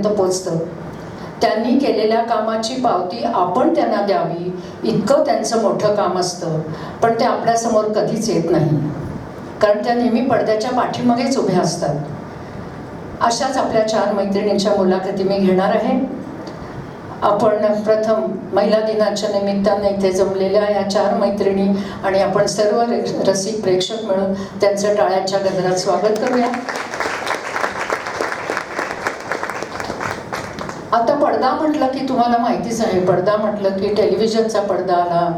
आपल्यापर्यंत पोचतं. त्यांनी केलेल्या कामाची पावती आपण त्यांना द्यावी इतकं त्यांचं मोठं काम असतं, पण ते आपल्यासमोर कधीच येत नाही, कारण त्या नेहमी पडद्याच्या पाठीमागेच उभ्या असतात. अशाच आपल्या 4 मैत्रिणींच्या मुलाखती मी घेणार आहे. आपण प्रथम महिला दिनाच्या निमित्ताने इथे जमलेल्या या 4 मैत्रिणी आणि आपण सर्व रसिक प्रेक्षक मिळून त्यांचं टाळ्यांच्या गजरात स्वागत करूया. आता पडदा म्हटलं की तुम्हाला माहितीच आहे, पडदा म्हटलं की टेलिव्हिजनचा पडदा आला,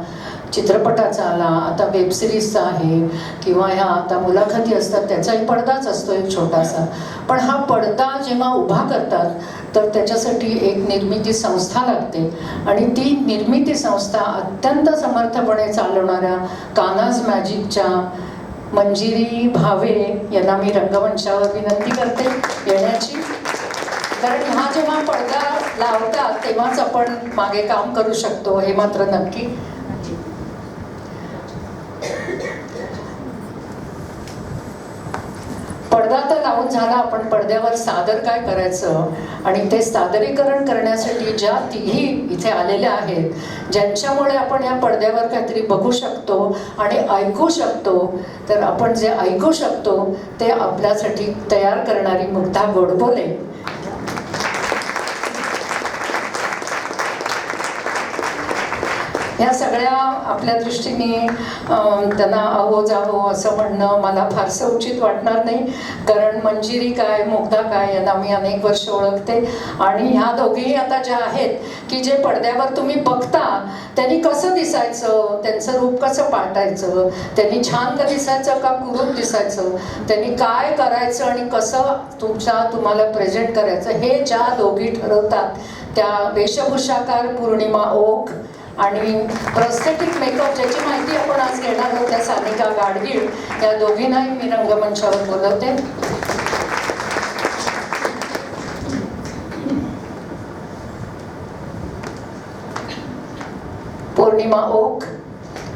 चित्रपटाचा आला, आता वेबसिरीजचा आहे, किंवा ह्या आता मुलाखती असतात त्याचाही पडदाच असतो एक छोटासा. पण हा पडदा जेव्हा उभा करतात तर त्याच्यासाठी एक निर्मिती संस्था लागते, आणि ती निर्मिती संस्था अत्यंत समर्थपणे चालवणाऱ्या कान्हाज मॅजिकच्या मंजिरी भावे यांना मी रंगमंचावर विनंती करते येण्याची. कारण हा जेव्हा पडदा लावतात तेव्हाच आपण मागे काम करू शकतो, हे मात्र नक्की. पडदा तर लावून झाला, आपण पडद्यावर सादर काय करायचं, आणि ते सादरीकरण करण्यासाठी ज्या तिघी इथे आलेल्या आहेत, ज्यांच्यामुळे आपण या पडद्यावर काहीतरी बघू शकतो आणि ऐकू शकतो, तर आपण जे ऐकू शकतो ते आपल्यासाठी तयार करणारी मुग्धा गोडबोले. ह्या सगळ्या आपल्या दृष्टीने त्यांना अहो जाहो असं म्हणणं मला फारसं उचित वाटणार नाही, कारण मंजिरी काय मुग्धा काय यांना मी अनेक वर्ष ओळखते. आणि ह्या दोघेही आता ज्या आहेत की जे पडद्यावर तुम्ही बघता त्यांनी कसं दिसायचं, त्यांचं रूप कसं पाटायचं, त्यांनी छान का दिसायचं का कुरूप दिसायचं, त्यांनी काय करायचं आणि कसं तुम्हाला प्रेझेंट करायचं, हे ज्या दोघी ठरवतात त्या वेशभूषाकार पौर्णिमा ओक आणि प्रोस्थेटिक मेकअप ज्याची माहिती आपण आज घेणार आहोत त्या सानिका गाडगीळ, या दोघींनाही मी रंगमंचावर बोलवते. पौर्णिमा ओक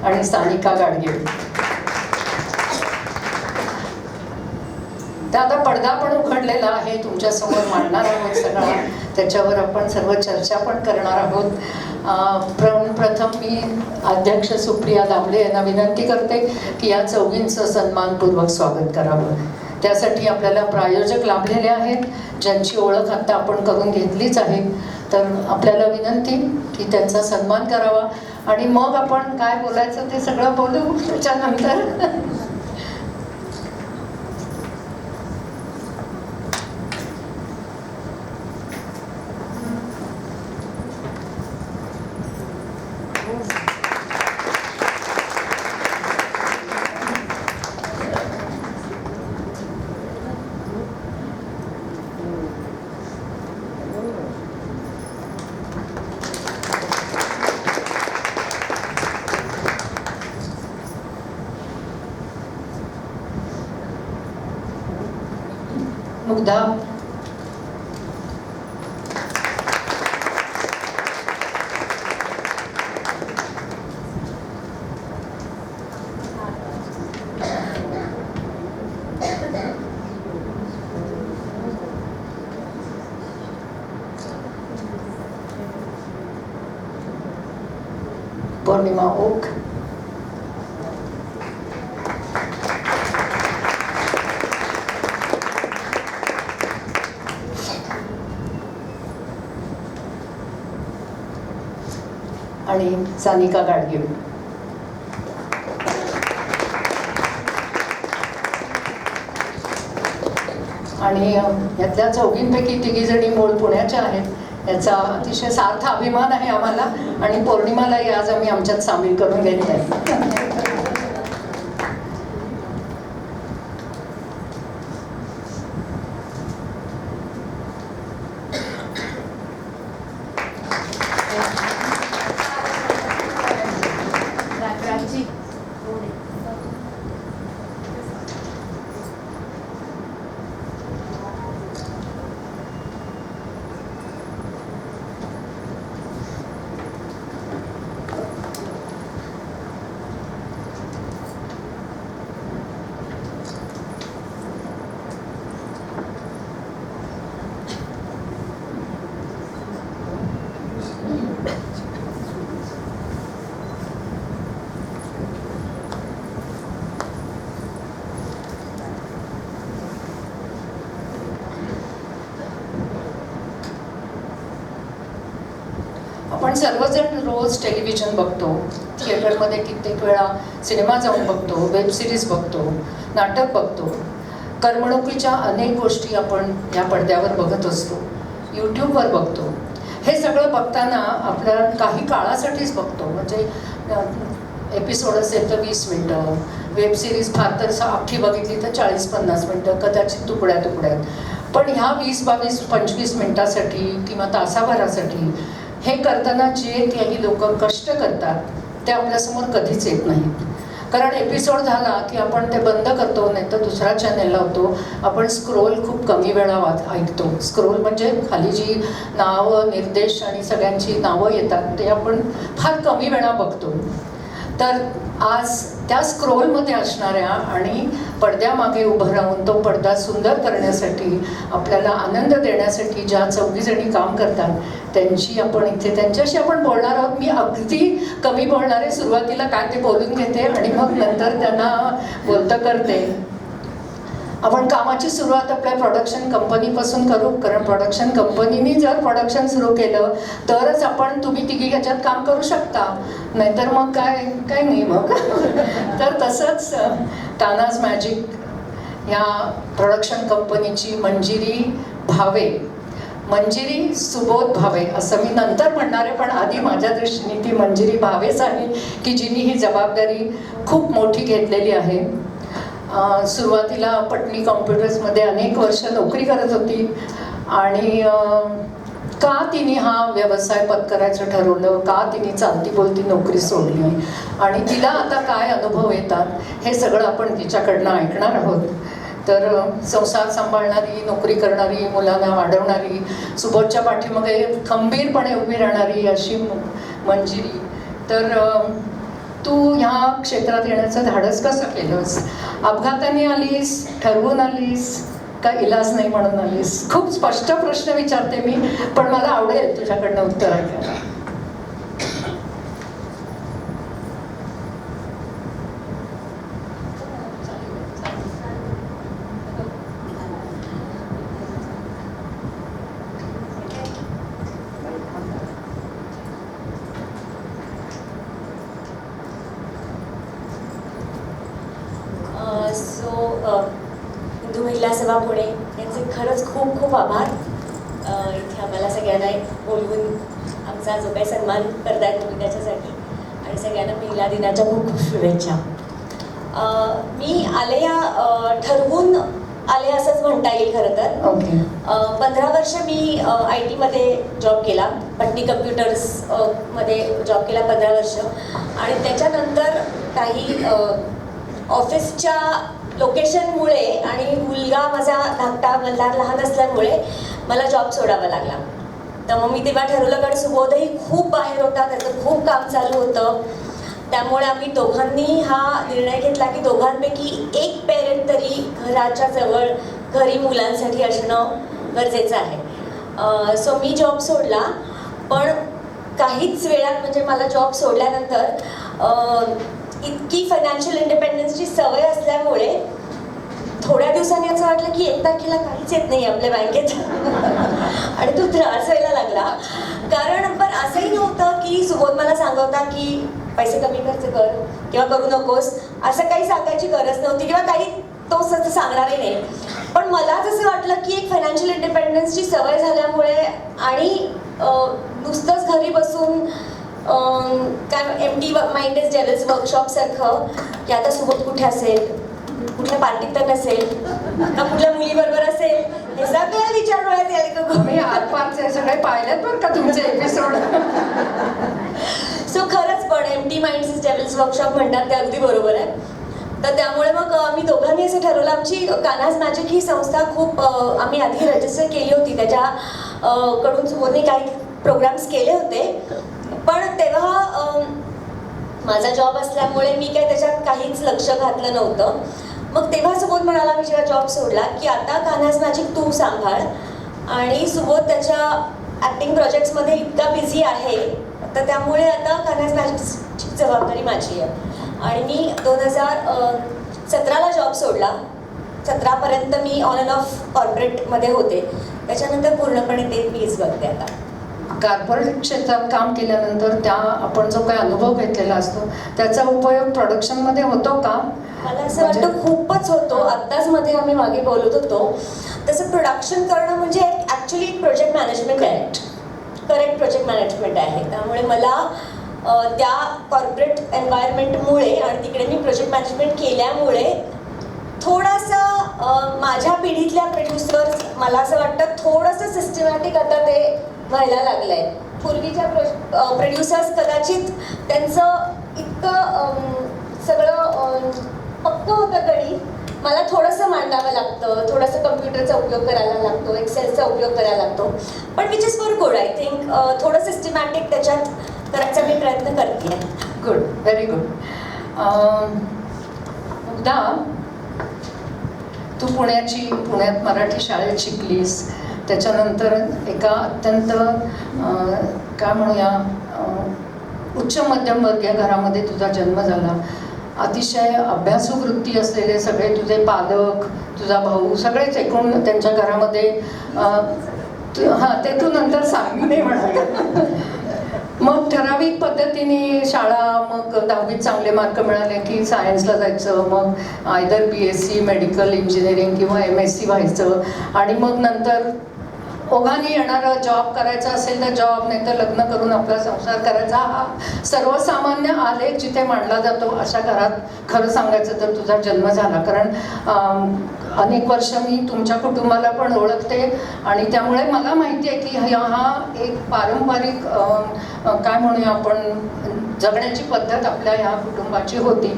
आणि सानिका गाडगीळ. त्या आता पडदा पण उघडलेला आहे, तुमच्या समोर मांडणार आहोत सगळा, त्याच्यावर आपण सर्व चर्चा पण करणार आहोत. प्रथम मी अध्यक्ष सुप्रिया दामले यांना विनंती करते की या चौघींचं सन्मानपूर्वक स्वागत करावं. त्यासाठी आपल्याला प्रायोजक लाभलेले आहेत, ज्यांची ओळख आता आपण करून घेतलीच आहे. तर आपल्याला विनंती की त्यांचा सन्मान करावा, आणि मग आपण काय बोलायचं ते सगळं बोलू त्याच्यानंतर. मुग्धा, पौर्णिमा ओक, आणि सानिका गाडगीळ. आणि यातल्या चौघींपैकी तिघी जणी मूळ पुण्याच्या आहेत, याचा अतिशय सार्थ अभिमान आहे आम्हाला, आणि पौर्णिमालाही आज आम्ही आमच्यात सामील करून घेत आहे. आपण सर्वजण रोज टेलिव्हिजन बघतो, थिएटरमध्ये कित्येक वेळा सिनेमा जाऊन बघतो, वेब सिरीज बघतो, नाटक बघतो, करमणुकीच्या अनेक गोष्टी आपण या पडद्यावर बघत असतो, यूट्यूबवर बघतो. हे सगळं बघताना आपल्याला काही काळासाठीच बघतो, म्हणजे एपिसोड असेल तर 20 मिनटं, वेब सिरीज फार तर अख्खी बघितली तर 40-50 मिनटं, कदाचित तुकड्या तुकड्यात. पण ह्या 20-22-25 मिनटासाठी किंवा तासाभरासाठी हे करताना जे काही लोक कष्ट करतात ते आपल्यासमोर कधीच येत नाहीत. कारण एपिसोड झाला की आपण ते बंद करतो, नाही तर दुसरा चॅनेल लावतो. आपण स्क्रोल खूप कमी वेळा ऐकतो. स्क्रोल म्हणजे खाली जी नावं, निर्देश आणि सगळ्यांची नावं येतात ते आपण फार कमी वेळा बघतो. तर आज त्या स्क्रोलमध्ये असणाऱ्या आणि पडद्यामागे उभं राहून तो पडदा सुंदर करण्यासाठी, आपल्याला आनंद देण्यासाठी ज्या 4 जणी काम करतात त्यांच्याशी आपण बोलणार आहोत. मी अगदी कमी बोलणार आहे. सुरुवातीला काय ते बोलून घेते आणि मग नंतर त्यांना बोलतं करते. आपण कामाची सुरुवात आपल्या प्रोडक्शन कंपनीपासून करू, कारण प्रोडक्शन कंपनीने जर प्रोडक्शन सुरू केलं तरच तुम्ही तिघी ह्याच्यात काम करू शकता, नाहीतर मग काय नाही मग. तर तसंच तानाज मॅजिक या प्रोडक्शन कंपनीची मंजिरी भावे, मंजिरी सुबोध भावे असं मी नंतर म्हणणार आहे, पण आधी माझ्या दृष्टीने ती मंजिरी भावेच आहे की जिने ही जबाबदारी खूप मोठी घेतलेली आहे. सुरुवातीला पटनी कॉम्प्युटर्समध्ये अनेक वर्ष नोकरी करत होती आणि का तिने हा व्यवसाय पत्करायचं ठरवलं, का तिने चालती बोलती नोकरी सोडली आणि तिला आता काय अनुभव येतात हे सगळं आपण तिच्याकडनं ऐकणार आहोत. तर संसार सांभाळणारी, नोकरी करणारी, मुलांना वाढवणारी, सुबोधच्या पाठीमागे खंबीरपणे उभी राहणारी अशी मंजिरी. तर तू ह्या क्षेत्रात येण्याचं धाडस कसं केलंस? अपघाताने आलीस, ठरवून आलीस, का इलाज नाही म्हणून आलीस? खूप स्पष्ट प्रश्न विचारते मी, पण मला आवडेल तुझ्याकडनं उत्तर ऐकायला. हिंदू महिला सभा पुणे यांचे खरंच खूप खूप आभार. इथे आम्हाला सगळ्यांना बोलवून आमचा जो काही सन्मान करतायत तुम्ही त्याच्यासाठी, आणि सगळ्यांना महिला दिनाच्या खूप खूप शुभेच्छा. मी आले ठरवून आले असंच म्हणता येईल खरं तर. 15 वर्ष मी IT मध्ये जॉब केला, पटनी कम्प्युटर्स मध्ये जॉब केला 15 वर्ष, आणि त्याच्यानंतर काही ऑफिसच्या लोकेशनमुळे आणि मुलगा माझा धाकटा मल्हार लहान असल्यामुळे मला जॉब सोडावा लागला. तर मग मी तेव्हा ठरवलं, कारण सुबोधही खूप बाहेर होता, त्याचं खूप काम चालू होतं, त्यामुळे आम्ही दोघांनी हा निर्णय घेतला की दोघांपैकी एक पेरेंट तरी घराच्या जवळ घरी मुलांसाठी असणं गरजेचं आहे. सो मी जॉब सोडला, पण काहीच वेळात म्हणजे मला जॉब सोडल्यानंतर इतकी फायनान्शियल इंडिपेंडन्सची सवय असल्यामुळे थोड्या दिवसांनी असं वाटलं की 1 तारखेला काहीच येत नाही आपल्या बँकेत आणि तो त्रास व्हायला लागला. कारण पण असंही नव्हतं की सुबोध मला सांगवता की पैसे कमी खर्च कर किंवा करू नकोस, असं काही सांगायची गरज नव्हती किंवा काही तो सांगणारही नाही. पण मला जसं वाटलं की एक फायनान्शियल इंडिपेंडन्सची सवय झाल्यामुळे आणि नुसतंच घरी बसून काय empty mind is devil's workshop सारखं की आता सुबोध कुठे असेल, कुठल्या पार्टीत तर नसेल, का कुठल्या मुलीबरोबर असेल, हे सगळे विचार डोळ्यात यायला. मी आरपारचे सगळे पाहिलेत बरं का तुमचे एपिसोड. सो खरंच पण empty mind is devil's workshop म्हणतात ते अगदी बरोबर आहे. तर त्यामुळे मग आम्ही दोघांनी असं ठरवलं. आमची कान्हाज मॅजिक ही संस्था खूप आम्ही आधी रजिस्टर केली होती, त्याच्या कडून सुबोधने काही प्रोग्राम्स केले होते, पण तेव्हा माझा जॉब असल्यामुळे मी काही त्याच्यात काहीच लक्ष घातलं नव्हतं. मग तेव्हा सुबोध म्हणाला, मी जेव्हा जॉब सोडला, की आता कान्हाज मॅजिक तू सांभाळ. आणि सुबोध त्याच्या ॲक्टिंग प्रोजेक्ट्समध्ये इतका बिझी आहे, तर त्यामुळे आता कान्हाज मॅजिकची जबाबदारी माझी आहे. आणि मी 2017ला जॉब सोडला. 17पर्यंत मी ऑन अँड ऑफ कॉर्पोरेटमध्ये होते, त्याच्यानंतर पूर्णपणे ते मीच बघते आता. कॉर्पोरेट क्षेत्रात काम केल्यानंतर आपण जो काही अनुभव घेतलेला असतो त्याचा उपयोग प्रोडक्शनमध्ये होतो का? मला असं वाटतं खूपच होतो. आत्ताच मध्ये आम्ही मागे बोलत होतो तसं प्रोडक्शन करणं म्हणजे ॲक्च्युली एक प्रोजेक्ट मॅनेजमेंट आहे. करेक्ट प्रोजेक्ट मॅनेजमेंट आहे. त्यामुळे मला त्या कॉर्पोरेट एन्व्हायरमेंटमुळे आणि तिकडे मी प्रोजेक्ट मॅनेजमेंट केल्यामुळे थोडासा माझ्या पिढीतल्या प्रोड्युसर्स मला असं वाटतं थोडंसं सिस्टमॅटिक आता ते व्हायला लागलं आहे. पूर्वीच्या प्रोड्युसर्स कदाचित त्यांचं इतकं सगळं पक्कं होतं गणित. मला थोडंसं मांडावं लागतं, थोडंसं कम्प्युटरचा उपयोग करायला लागतो, एक्सेलचा उपयोग करायला लागतो. पण which is for good. I think थोडं सिस्टमॅटिक त्याच्यात करायचा मी प्रयत्न करते. Good, very good. मुग्धा, तू पुण्यात मराठी शाळेत शिकलीस, त्याच्यानंतर एका अत्यंत काय म्हणूया उच्च मध्यमवर्गीय घरामध्ये तुझा जन्म झाला. अतिशय अभ्यासू वृत्ती असलेले सगळे तुझे पालक, तुझा भाऊ सगळेच एकूण त्यांच्या घरामध्ये ते तू नंतर सांग, मी नाही म्हणाले. मग ठराविक पद्धतीने शाळा, मग 10वीत चांगले मार्क मिळाले की सायन्सला जायचं, मग आयदर BSc मेडिकल इंजिनिअरिंग किंवा MSc व्हायचं, आणि मग नंतर ओघाने येणारा जॉब करायचा असेल तर जॉब, नाही तर लग्न करून आपला संसार करायचा. हा सर्वसामान्य आलेख जिथे मांडला जातो अशा घरात खरं सांगायचं तर तुझा जन्म झाला. कारण अनेक वर्ष मी तुमच्या कुटुंबाला पण ओळखते आणि त्यामुळे मला माहिती आहे की हा एक पारंपरिक काय म्हणूया आपण जगण्याची पद्धत आपल्या ह्या कुटुंबाची होती.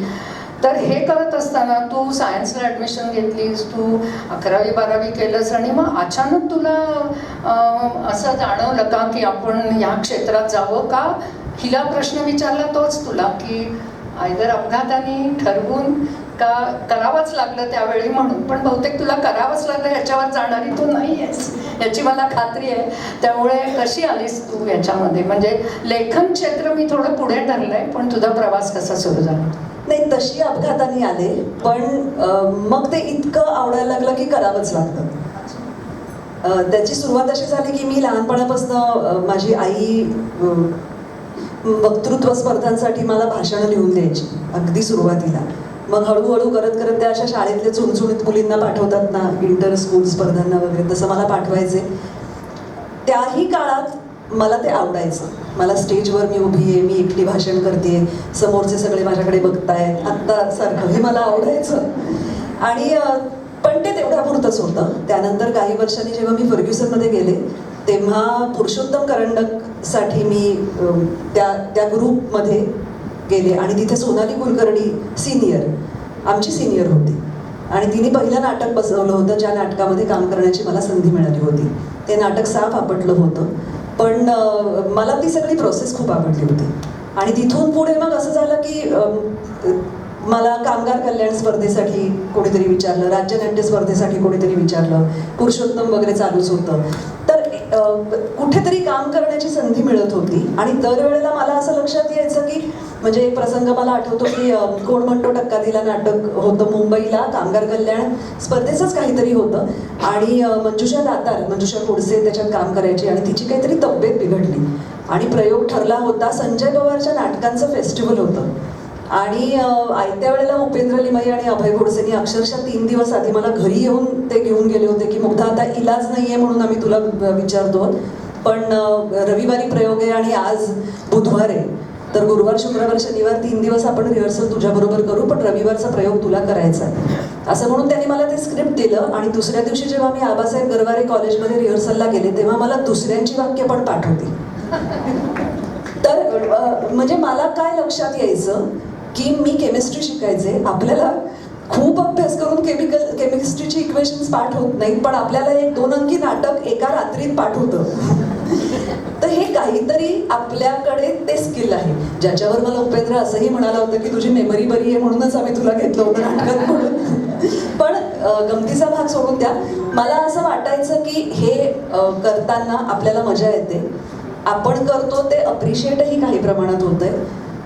तर हे करत असताना तू सायन्सला ॲडमिशन घेतलीस, तू 11वी 12वी केलंस, आणि मग अचानक तुला असं जाणवलं का की आपण ह्या क्षेत्रात जावं का? हिला प्रश्न विचारला तोच तुला की आयदर अपघाताने ठरवून का करावंच लागलं त्यावेळी म्हणून, पण बहुतेक तुला करावंच लागलं याच्यावर जाणारी तू नाही आहेस याची मला खात्री आहे. त्यामुळे कशी आलीस तू याच्यामध्ये? म्हणजे लेखन क्षेत्र मी थोडं पुढे धरलं आहे, पण तुझा प्रवास कसा सुरू झाला? नाही, तशी अपघाताने आले, पण मग ते इतकं आवडायला लागलं की करावंच लागतं. त्याची सुरुवात अशी झाली की मी लहानपणापासून माझी आई वक्तृत्व स्पर्धांसाठी मला भाषणं लिहून द्यायची अगदी सुरुवातीला. मग हळूहळू करत करत त्या अशा शाळेतले चुणचुणीत मुलींना पाठवतात ना इंटर स्कूल स्पर्धांना वगैरे, तसं मला पाठवायचे. त्याही काळात मला ते आवडायचं. मला स्टेजवर मी उभी आहे, मी एकटी भाषण करते, समोरचे सगळे माझ्याकडे बघतायत आत्ता सारखं, हे मला आवडायचं. आणि पण ते तेवढ्यापुरतंच होतं. त्यानंतर काही वर्षांनी जेव्हा मी फर्ग्युसनमध्ये गेले तेव्हा पुरुषोत्तम करंडकसाठी मी त्या ग्रुपमध्ये गेले आणि तिथे सोनाली कुलकर्णी आमची सिनियर होती, आणि तिने पहिलं नाटक बसवलं होतं ज्या नाटकामध्ये काम करण्याची मला संधी मिळाली होती. ते नाटक साफ आपटलं होतं, पण मला ती सगळी प्रोसेस खूप आवडली होती. आणि तिथून पुढे मग असं झालं की मला कामगार कल्याण स्पर्धेसाठी कोणीतरी विचारलं, राज्यनाट्य स्पर्धेसाठी कोणीतरी विचारलं, पुरुषोत्तम वगैरे चालूच होतं. तर कुठेतरी काम करण्याची संधी मिळत होती. आणि दरवेळेला मला असं लक्षात यायचं की म्हणजे एक प्रसंग मला आठवतो की कोण म्हणतो टक्का दिला नाटक होतं मुंबईला, कामगार कल्याण स्पर्धेचंच काहीतरी होतं, आणि मंजुषा खोडसे त्याच्यात काम करायची, आणि तिची काहीतरी तब्येत बिघडली आणि प्रयोग ठरला होता. संजय पवारच्या नाटकांचं फेस्टिवल होतं, आणि आयत्या वेळेला उपेंद्र लिमई आणि अभय खोडसेंनी अक्षरशः 3 दिवस आधी मला घरी येऊन ते घेऊन गेले होते की मुग्धा आता इलाज नाही आहे म्हणून आम्ही तुला विचारतो, पण रविवारी प्रयोग आहे आणि आज बुधवार आहे, तर गुरुवार शुक्रवार शनिवार 3 दिवस आपण रिहर्सल तुझ्याबरोबर करू, पण रविवारचा प्रयोग तुला करायचा आहे असं म्हणून त्यांनी मला ते स्क्रिप्ट दिलं. आणि दुसऱ्या दिवशी जेव्हा मी आबासाहेब गरवारे कॉलेजमध्ये रिहर्सलला गेले तेव्हा मला दुसऱ्यांची वाक्य पण पाठ होती. तर म्हणजे मला काय लक्षात यायचं की मी केमिस्ट्री शिकायचे, आपल्याला खूप अभ्यास करून केमिस्ट्रीची इक्वेशन्स पाठ होत नाहीत, पण आपल्याला 1-2 अंकी नाटक एका रात्रीत पाठ होतं. तर हे काहीतरी आपल्याकडे ते स्किल आहे ज्याच्यावर मला उपेंद्र असंही म्हणाला होतं की तुझी मेमरी बरी आहे म्हणूनच आम्ही तुला घेतलं होतं नाटकात म्हणून. पण गमतीचा भाग सोडून द्या, मला असं वाटायचं की हे करताना आपल्याला मजा येते, आपण करतो ते अप्रिशिएटही काही प्रमाणात होतंय.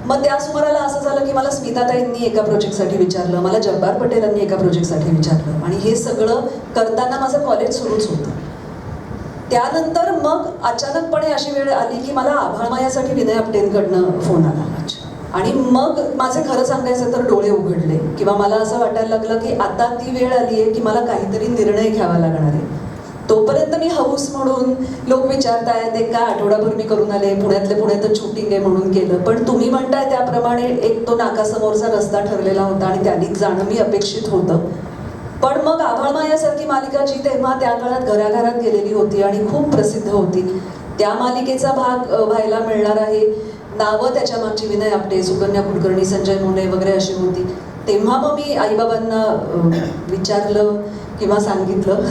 मग त्या सुमाराला असं झालं की मला स्मिताताईंनी एका प्रोजेक्टसाठी विचारलं, मला जब्बार पटेलांनी एका प्रोजेक्टसाठी विचारलं, आणि हे सगळं करताना माझं कॉलेज सुरूच होतं. त्यानंतर मग अचानकपणे अशी वेळ आली की मला आभाळमायासाठी विनय आपटेंकडनं फोन आला. आणि मग माझे खरं सांगायचं तर डोळे उघडले किंवा मला असं वाटायला लागलं की आता ती वेळ आली आहे की मला काहीतरी निर्णय घ्यावा लागणार आहे. तोपर्यंत मी हौस म्हणून लोक विचारतायत एक काय आठवडाभर मी करून आले, पुण्यातल्या पुण्यातच शूटिंग आहे म्हणून केलं. पण तुम्ही म्हणताय त्याप्रमाणे एक तो नाकासमोरचा रस्ता ठरलेला होता आणि त्यांनी जाणं मी अपेक्षित होतं. पण मग आभाळमायासारखी मालिका जी तेव्हा त्या काळात घराघरात गेलेली होती आणि खूप प्रसिद्ध होती, त्या मालिकेचा भाग व्हायला मिळणार आहे. नावं त्याच्या मागची विनय आपटे, सुकन्या कुलकर्णी, संजय मोने वगैरे अशी होती. तेव्हा मग मी आईबाबांना विचारलं किंवा सांगितलं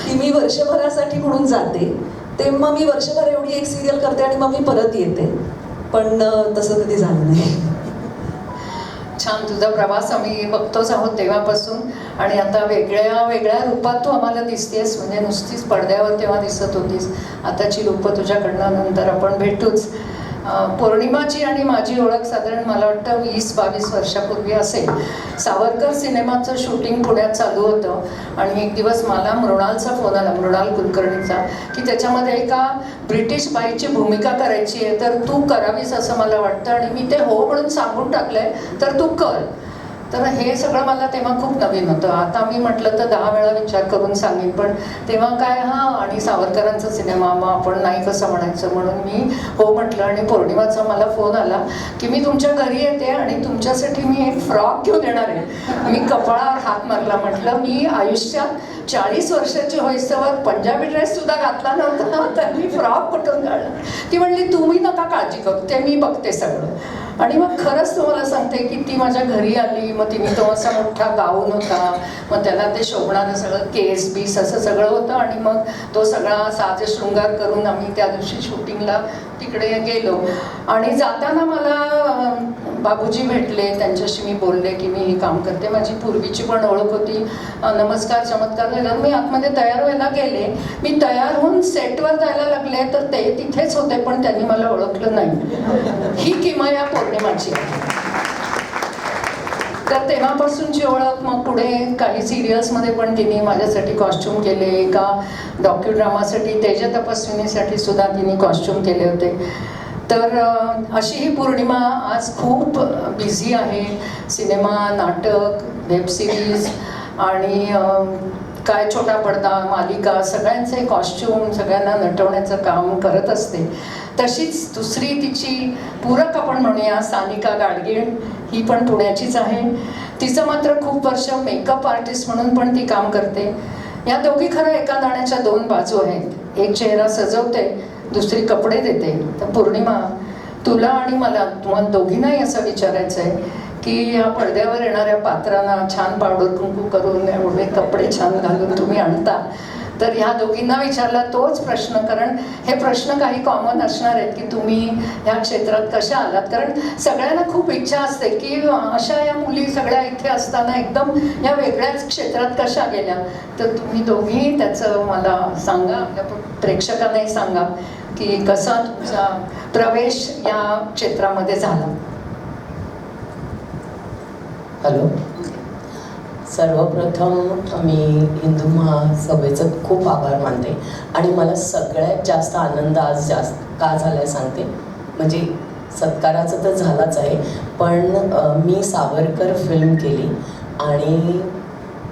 की मी वर्षभरासाठी म्हणून जाते. तेव्हा मी वर्षभर एवढी एक सिरियल करते आणि मग मी परत येते. पण तसं कधी झालं नाही. छान, तुझा प्रवास आम्ही बघतोच आहोत तेव्हापासून आणि आता वेगळ्या वेगळ्या रूपात तू आम्हाला दिसतेस. म्हणजे नुसतीच पडद्यावर तेव्हा दिसत होतीस, आताची रूपं तुझ्याकडनं नंतर आपण भेटूच. पौर्णिमाची आणि माझी ओळख साधारण मला वाटतं 20-22 वर्षापूर्वी असेल. सावरकर सिनेमाचं शूटिंग पुण्यात चालू होतं आणि एक दिवस मला मृणालचा फोन आला, मृणाल कुलकर्णीचा, की त्याच्यामध्ये एका ब्रिटिश बाईची भूमिका करायची आहे, तर तू करावीस असं मला वाटतं आणि मी ते हो म्हणून सांगून टाकलंय, तर तू कर. तर हे सगळं मला तेव्हा खूप नवीन होतं. आता मी म्हटलं तर 10 वेळा विचार करून सांगेन, पण तेव्हा काय आणि सावरकरांचा सिनेमा, मग आपण नाही कसं म्हणायचं, म्हणून मी हो म्हटलं. आणि पौर्णिमाचा मला फोन आला की मी तुमच्या घरी येते आणि तुमच्यासाठी मी एक फ्रॉक घेऊन येणार आहे. मी कपाळावर हात मारला, म्हटलं मी आयुष्यात 40 वर्षाची होईस्तवर पंजाबी ड्रेस सुद्धा घातला नव्हता, तर मी फ्रॉक कुठून काढला. ती म्हणली तुम्ही नका काळजी करू, ते मी बघते सगळं. आणि मग खरंच तुम्हाला सांगते की ती माझ्या घरी आली. मग तिने तो असा मोठा गाऊन होता, मग त्याला ते शोभणारं सगळं केस बीस असं सगळं होतं. आणि मग तो सगळा साज शृंगार करून आम्ही त्या दिवशी शूटिंगला तिकडे गेलो. आणि जाताना मला बाबूजी भेटले, त्यांच्याशी मी बोलले की मी हे काम करते. माझी पूर्वीची पण ओळख होती, नमस्कार चमत्कार झाला. मी आतमध्ये तयार व्हायला गेले, मी तयार होऊन सेटवर जायला लागले तर ते तिथेच होते, पण त्यांनी मला ओळखलं नाही. ही किमया पौर्णिमाची. तर तेव्हापासूनची ओळख. मग पुढे काही सिरियल्समध्ये पण तिने माझ्यासाठी कॉस्ट्युम केले. एका डॉक्युड्रामासाठी, तेज तपस्विनीसाठी सुद्धा तिने कॉस्ट्युम केले होते. तर अशी ही पौर्णिमा आज खूप बिझी आहे. सिनेमा, नाटक, वेब सिरीज आणि काय छोटा पडदा, मालिका, सगळ्यांचे कॉस्ट्युम, सगळ्यांना नटवण्याचं काम करत असते. तशीच दुसरी तिची पूरक आपण म्हणूया, सानिका गाडगीळ, ही पण पुण्याचीच आहे. तिचं मात्र खूप वर्ष मेकअप आर्टिस्ट म्हणून पण ती काम करते. या दोघी खरं एका नाण्याच्या 2 बाजू आहेत. एक चेहरा सजवते, दुसरी कपडे देते. तर पौर्णिमा, तुला आणि मला, तुम्हाला दोघींनाही असं विचारायचं आहे की या पडद्यावर येणाऱ्या पात्रांना छान पावडर कुंकू करून, एवढे कपडे छान घालून तुम्ही आणता, तर ह्या दोघींना विचारला तोच प्रश्न. कारण हे प्रश्न काही कॉमन असणार आहेत की तुम्ही ह्या क्षेत्रात कशा आलात. कारण सगळ्यांना खूप इच्छा असते की अशा या मुली सगळ्या इथे असताना एकदम या वेगळ्याच क्षेत्रात कशा गेल्या. तर तुम्ही दोघी त्याचं मला सांगा, आपल्या प्रेक्षकांनाही सांगा की कसा तुमचा प्रवेश या क्षेत्रामध्ये झाला. हॅलो, सर्वप्रथम मी हिंदू महासभेचं खूप आभार मानते. आणि मला सगळ्यात जास्त आनंद आज जास्त का झाला आहे सांगते. म्हणजे सत्काराचं तर झालाच आहे, पण मी सावरकर फिल्म केली आणि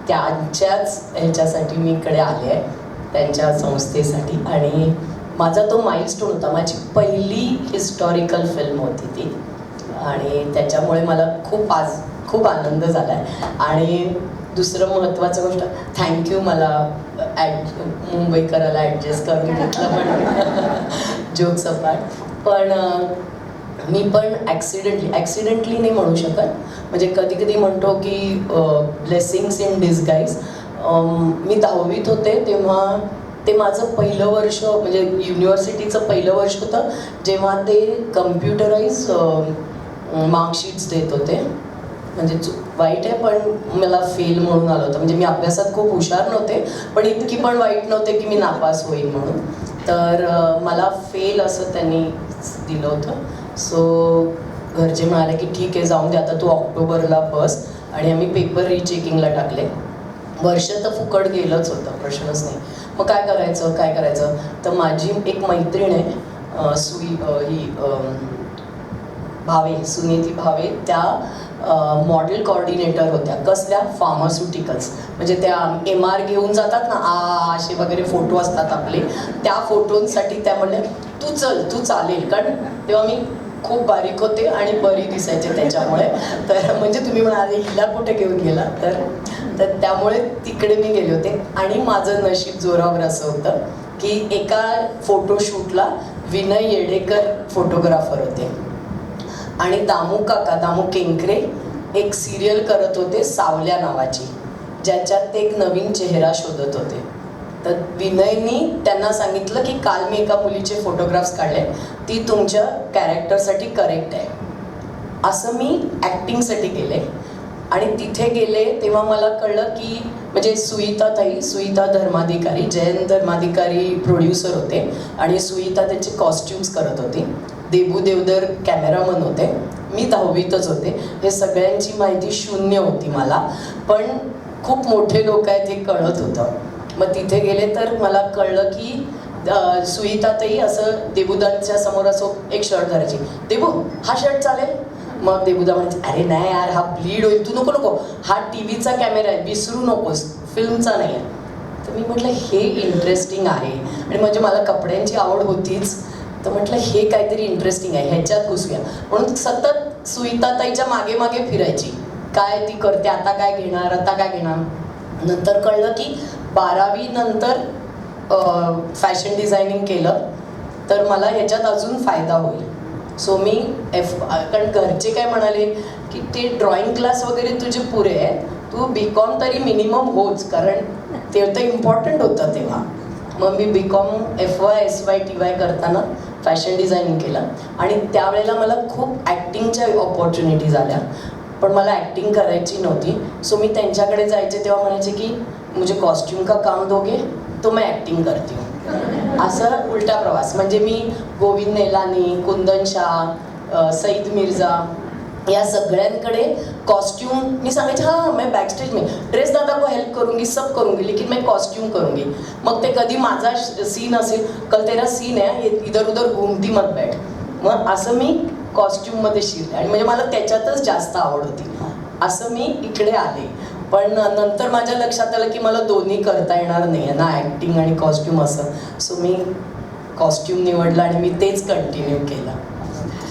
त्यांच्याच ह्याच्यासाठी मी इकडे आले आहे, त्यांच्या संस्थेसाठी. आणि माझा तो माइलस्टोन होता, माझी पहिली हिस्टॉरिकल फिल्म होती ती. आणि त्याच्यामुळे मला खूप आनंद झाला आहे. आणि दुसरं महत्त्वाचं गोष्ट, थँक्यू मला मुंबईकराला ॲडजस्ट करून घेतलं, पण जोक्स अपार्ट. पण मी पण ॲक्सिडेंटली नाही म्हणू शकत. म्हणजे कधी कधी म्हणतो की ब्लेसिंग्स इन डिस्गाईज. मी 10वीत होते तेव्हा ते माझं पहिलं वर्ष, म्हणजे युनिव्हर्सिटीचं पहिलं वर्ष होतं, जेव्हा ते कम्प्युटराईज मार्कशीट्स देत होते. म्हणजे वाईट आहे, पण मला फेल म्हणून आलं होतं. म्हणजे मी अभ्यासात खूप हुशार नव्हते, पण इतकी पण वाईट नव्हते की मी नापास होईल म्हणून. तर मला फेल असं त्यांनी दिलं होतं. सो घरचे म्हणाले की ठीक आहे, जाऊन दे, आता तू ऑक्टोबरला बस. आणि आम्ही पेपर रिचेकिंगला टाकले. वर्ष तर फुकट गेलंच होतं, प्रश्नच नाही. मग काय करायचं. तर माझी एक मैत्रीण आहे भावे, सुनीती भावे, त्या मॉडेल कोऑर्डिनेटर होत्या. कसल्या? फार्मास्युटिकल्स. म्हणजे त्या MR घेऊन जातात ना, असे वगैरे फोटो असतात आपले, त्या फोटोंसाठी त्या म्हणल्या तू चालेल. कारण तेव्हा मी खूप बारीक होते आणि बरी दिसायचे त्याच्यामुळे. तर म्हणजे तुम्ही म्हणाले हिला कुठे घेऊन गेला, तर त्यामुळे तिकडे मी गेले होते. आणि माझं नशीब जोरावर असं होतं की एका फोटोशूटला विनय येडेकर फोटोग्राफर होते आणि दामू केंकरे एक सिरियल करत होते सावल्या नावाची, ज्याच्यात ते एक नवीन चेहरा शोधत होते. तर विनयनी त्यांना सांगितलं की काल मी एका मुलीचे फोटोग्राफ्स काढले, ती तुमच्या कॅरेक्टरसाठी करेक्ट आहे. असं मी ॲक्टिंगसाठी गेले आणि तिथे गेले तेव्हा मला कळलं की म्हणजे सुईता धर्माधिकारी, जयंत धर्माधिकारी प्रोड्युसर होते आणि सुईता त्याचे कॉस्ट्युम्स करत होती. देबू देवधर कॅमेरामन होते. मी 10वीतच होते. हे सगळ्यांची माहिती शून्य होती मला, पण खूप मोठे लोक आहेत हे कळत होतं. मग तिथे गेले तर मला कळलं की सुईताताई असं देबूदांच्या समोर असं एक शर्ट धरायची, देबू हा शर्ट चालेल. मग देबूदा म्हणायचे अरे नाही यार हा ब्लीड होईल, तू नको, हा टीव्हीचा कॅमेरा आहे, विसरू नकोस, फिल्मचा नाही आहे. तर मी म्हटलं हे इंटरेस्टिंग आहे आणि म्हणजे मला कपड्यांची आवड होतीच, तर म्हटलं हे काहीतरी इंटरेस्टिंग आहे, ह्याच्यात घुसूया. म्हणून सतत सुईताताईच्या मागे मागे फिरायची, काय ती करते, आता काय घेणार. नंतर कळलं की 12वी नंतर फॅशन डिझायनिंग केलं तर मला ह्याच्यात अजून फायदा होईल. सो मी कारण घरचे काय म्हणाले की ते ड्रॉइंग क्लास वगैरे तुझे पुरे आहेत, तू BCom तरी मिनिमम होच, कारण ते तर इम्पॉर्टंट होतं तेव्हा. मग मी BCom FY SY TY करताना फॅशन डिझायनिंग केलं आणि त्यावेळेला मला खूप ॲक्टिंगच्या ऑपॉर्च्युनिटीज आल्या, पण मला ॲक्टिंग करायची नव्हती. सो मी त्यांच्याकडे जायचे तेव्हा म्हणायचे की मुझे कॉस्ट्यूम का काम दोगे तो मैं ॲक्टिंग करती हूँ. असं उलटा प्रवास. म्हणजे मी गोविंद नेलानी, कुंदन शाह, सईद मिर्झा या सगळ्यांकडे कॉस्ट्यूम मी सांगायचे, हाँ मैं बैक स्टेज में ड्रेस दादा को हेल्प करूंगी, सब करूंगी, लेकिन मैं कॉस्ट्यूम करूंगी. मग ते कधी माझा सीन असेल, कल तेरा सीन आहे, इधर उधर घुमती मत बैठ. मग असं मी कॉस्ट्यूममध्ये शिरले आणि म्हणजे मला त्याच्यातच जास्त आवड होती. असं मी इकडे आले. पण नंतर माझ्या लक्षात आलं की मला दोन्ही करता येणार नाही ना, ॲक्टिंग आणि कॉस्ट्यूम असं. सो मी कॉस्ट्यूम निवडलं आणि मी तेच कंटिन्यू केलं.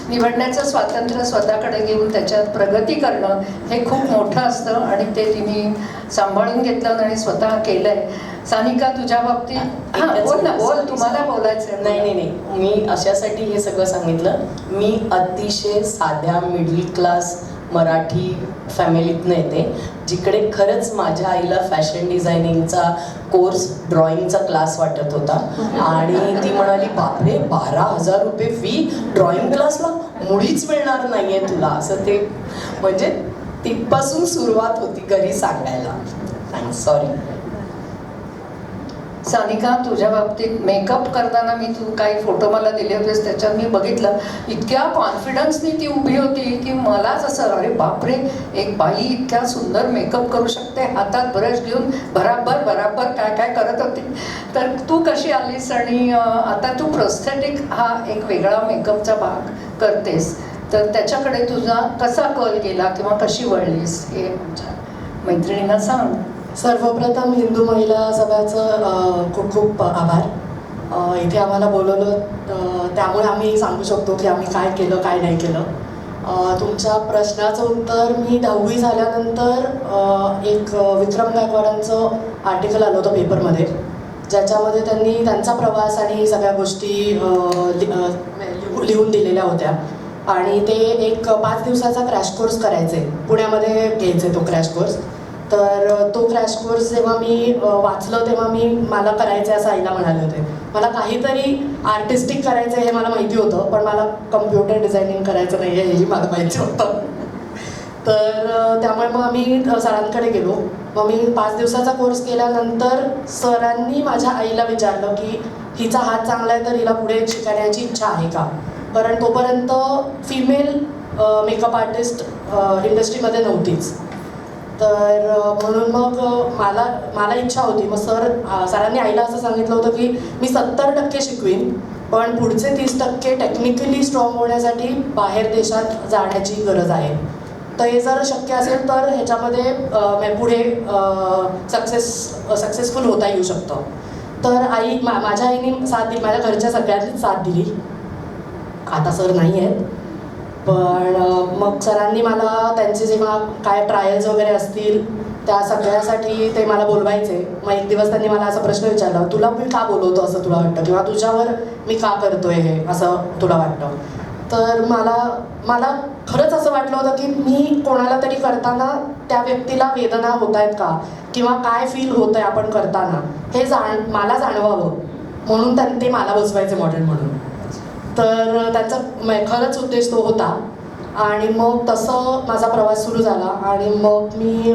निवडण्याचं स्वातंत्र्य स्वतःकडे घेऊन त्याच्यात प्रगती करणं हे खूप मोठं असतं आणि ते तिने सांभाळून घेतलं आणि स्वतः केलंय. सानिका तुझ्या बाबतीत बोल, तुम्हाला बोलायचं. नाही, मी अशासाठी हे सगळं सांगितलं, मी अतिशय साध्या मिडल क्लास मराठी फॅमिलीतनं येते, जिकडे खरंच माझ्या आईला फॅशन डिझायनिंगचा कोर्स, ड्रॉइंगचा क्लास वाटत होता आणि ती म्हणाली बापरे 12,000 रुपये फी ड्रॉइंग क्लासला, मुळीच मिळणार नाही आहे तुला. असं ते म्हणजे तिथपासून सुरुवात होती घरी सांगायला. सॉरी. सानिका तुझ्या बाबतीत मेकअप करताना मी तू काही फोटो मला दिले होतेस, त्याच्यात मी बघितलं इतक्या कॉन्फिडन्सनी ती उभी होती की मलाच असं अरे बापरे, एक बाई इतक्या सुंदर मेकअप करू शकते, हातात ब्रश घेऊन बराबर काय करत होती. तर तू कशी आलीस आणि आता तू प्रोस्थेटिक हा एक वेगळा मेकअपचा भाग करतेस, तर त्याच्याकडे तुझा कसा कल गेला किंवा कशी वळलीस हे आमच्या मैत्रिणींना सांग. सर्वप्रथम हिंदू महिला सभाचं खूप खूप आभार. इथे आम्हाला बोलवलं त्यामुळे आम्ही सांगू शकतो की आम्ही काय केलं काय नाही केलं. तुमच्या प्रश्नाचं उत्तर, मी 10वी झाल्यानंतर एक विक्रम गायकवाडांचं आर्टिकल आलं होतं पेपरमध्ये, ज्याच्यामध्ये त्यांनी त्यांचा प्रवास आणि सगळ्या गोष्टी लिहून दिलेल्या होत्या आणि ते एक 5 दिवसाचा क्रॅश कोर्स करायचे, पुण्यामध्ये घ्यायचे तो क्रॅश कोर्स. तर तो क्रॅश कोर्स जेव्हा मी वाचलं तेव्हा मला करायचं असं आईला म्हणाले होते. मला काहीतरी आर्टिस्टिक करायचं हे मला माहिती होतं, पण मला कम्प्युटर डिझायनिंग करायचं नाही आहे हेही मला माहिती होतं. तर त्यामुळे मग आम्ही सरांकडे गेलो. मग मी 5 दिवसाचा कोर्स केल्यानंतर सरांनी माझ्या आईला विचारलं की हिचा हात चांगला आहे तर हिला पुढे शिकण्याची इच्छा आहे का, कारण तोपर्यंत फिमेल मेकअप आर्टिस्ट इंडस्ट्रीमध्ये नव्हतीच. तर म्हणून मग मला इच्छा होती. मग सरांनी आईला असं सांगितलं होतं की मी 70% शिकवीन, पण पुढचे 30% टेक्निकली स्ट्रॉंग होण्यासाठी बाहेर देशात जाण्याची गरज आहे. तर हे जर शक्य असेल तर ह्याच्यामध्ये पुढे सक्सेसफुल होता येऊ शकतं. तर माझ्या आईने साथ दिली, माझ्या घरच्या सगळ्यांनीच साथ दिली. आता सर नाही आहेत, पण मग सरांनी मला त्यांचे जेव्हा काय ट्रायल्स वगैरे असतील त्या सगळ्यासाठी ते मला बोलवायचे. मग एक दिवस त्यांनी मला असा प्रश्न विचारला, तुला मी का बोलवतो असं तुला वाटतं, किंवा तुझ्यावर मी का करतोय हे असं तुला वाटतं. तर मला खरंच असं वाटलं होतं की मी कोणाला तरी करताना त्या व्यक्तीला वेदना होत आहेत का, किंवा काय फील होत आहे आपण करताना हे मला जाणवावं, म्हणून ते मला बसवायचे मॉडेल म्हणून. तर त्यांचा खरंच उद्देश तो होता. आणि मग तसं माझा प्रवास सुरू झाला. आणि मग मी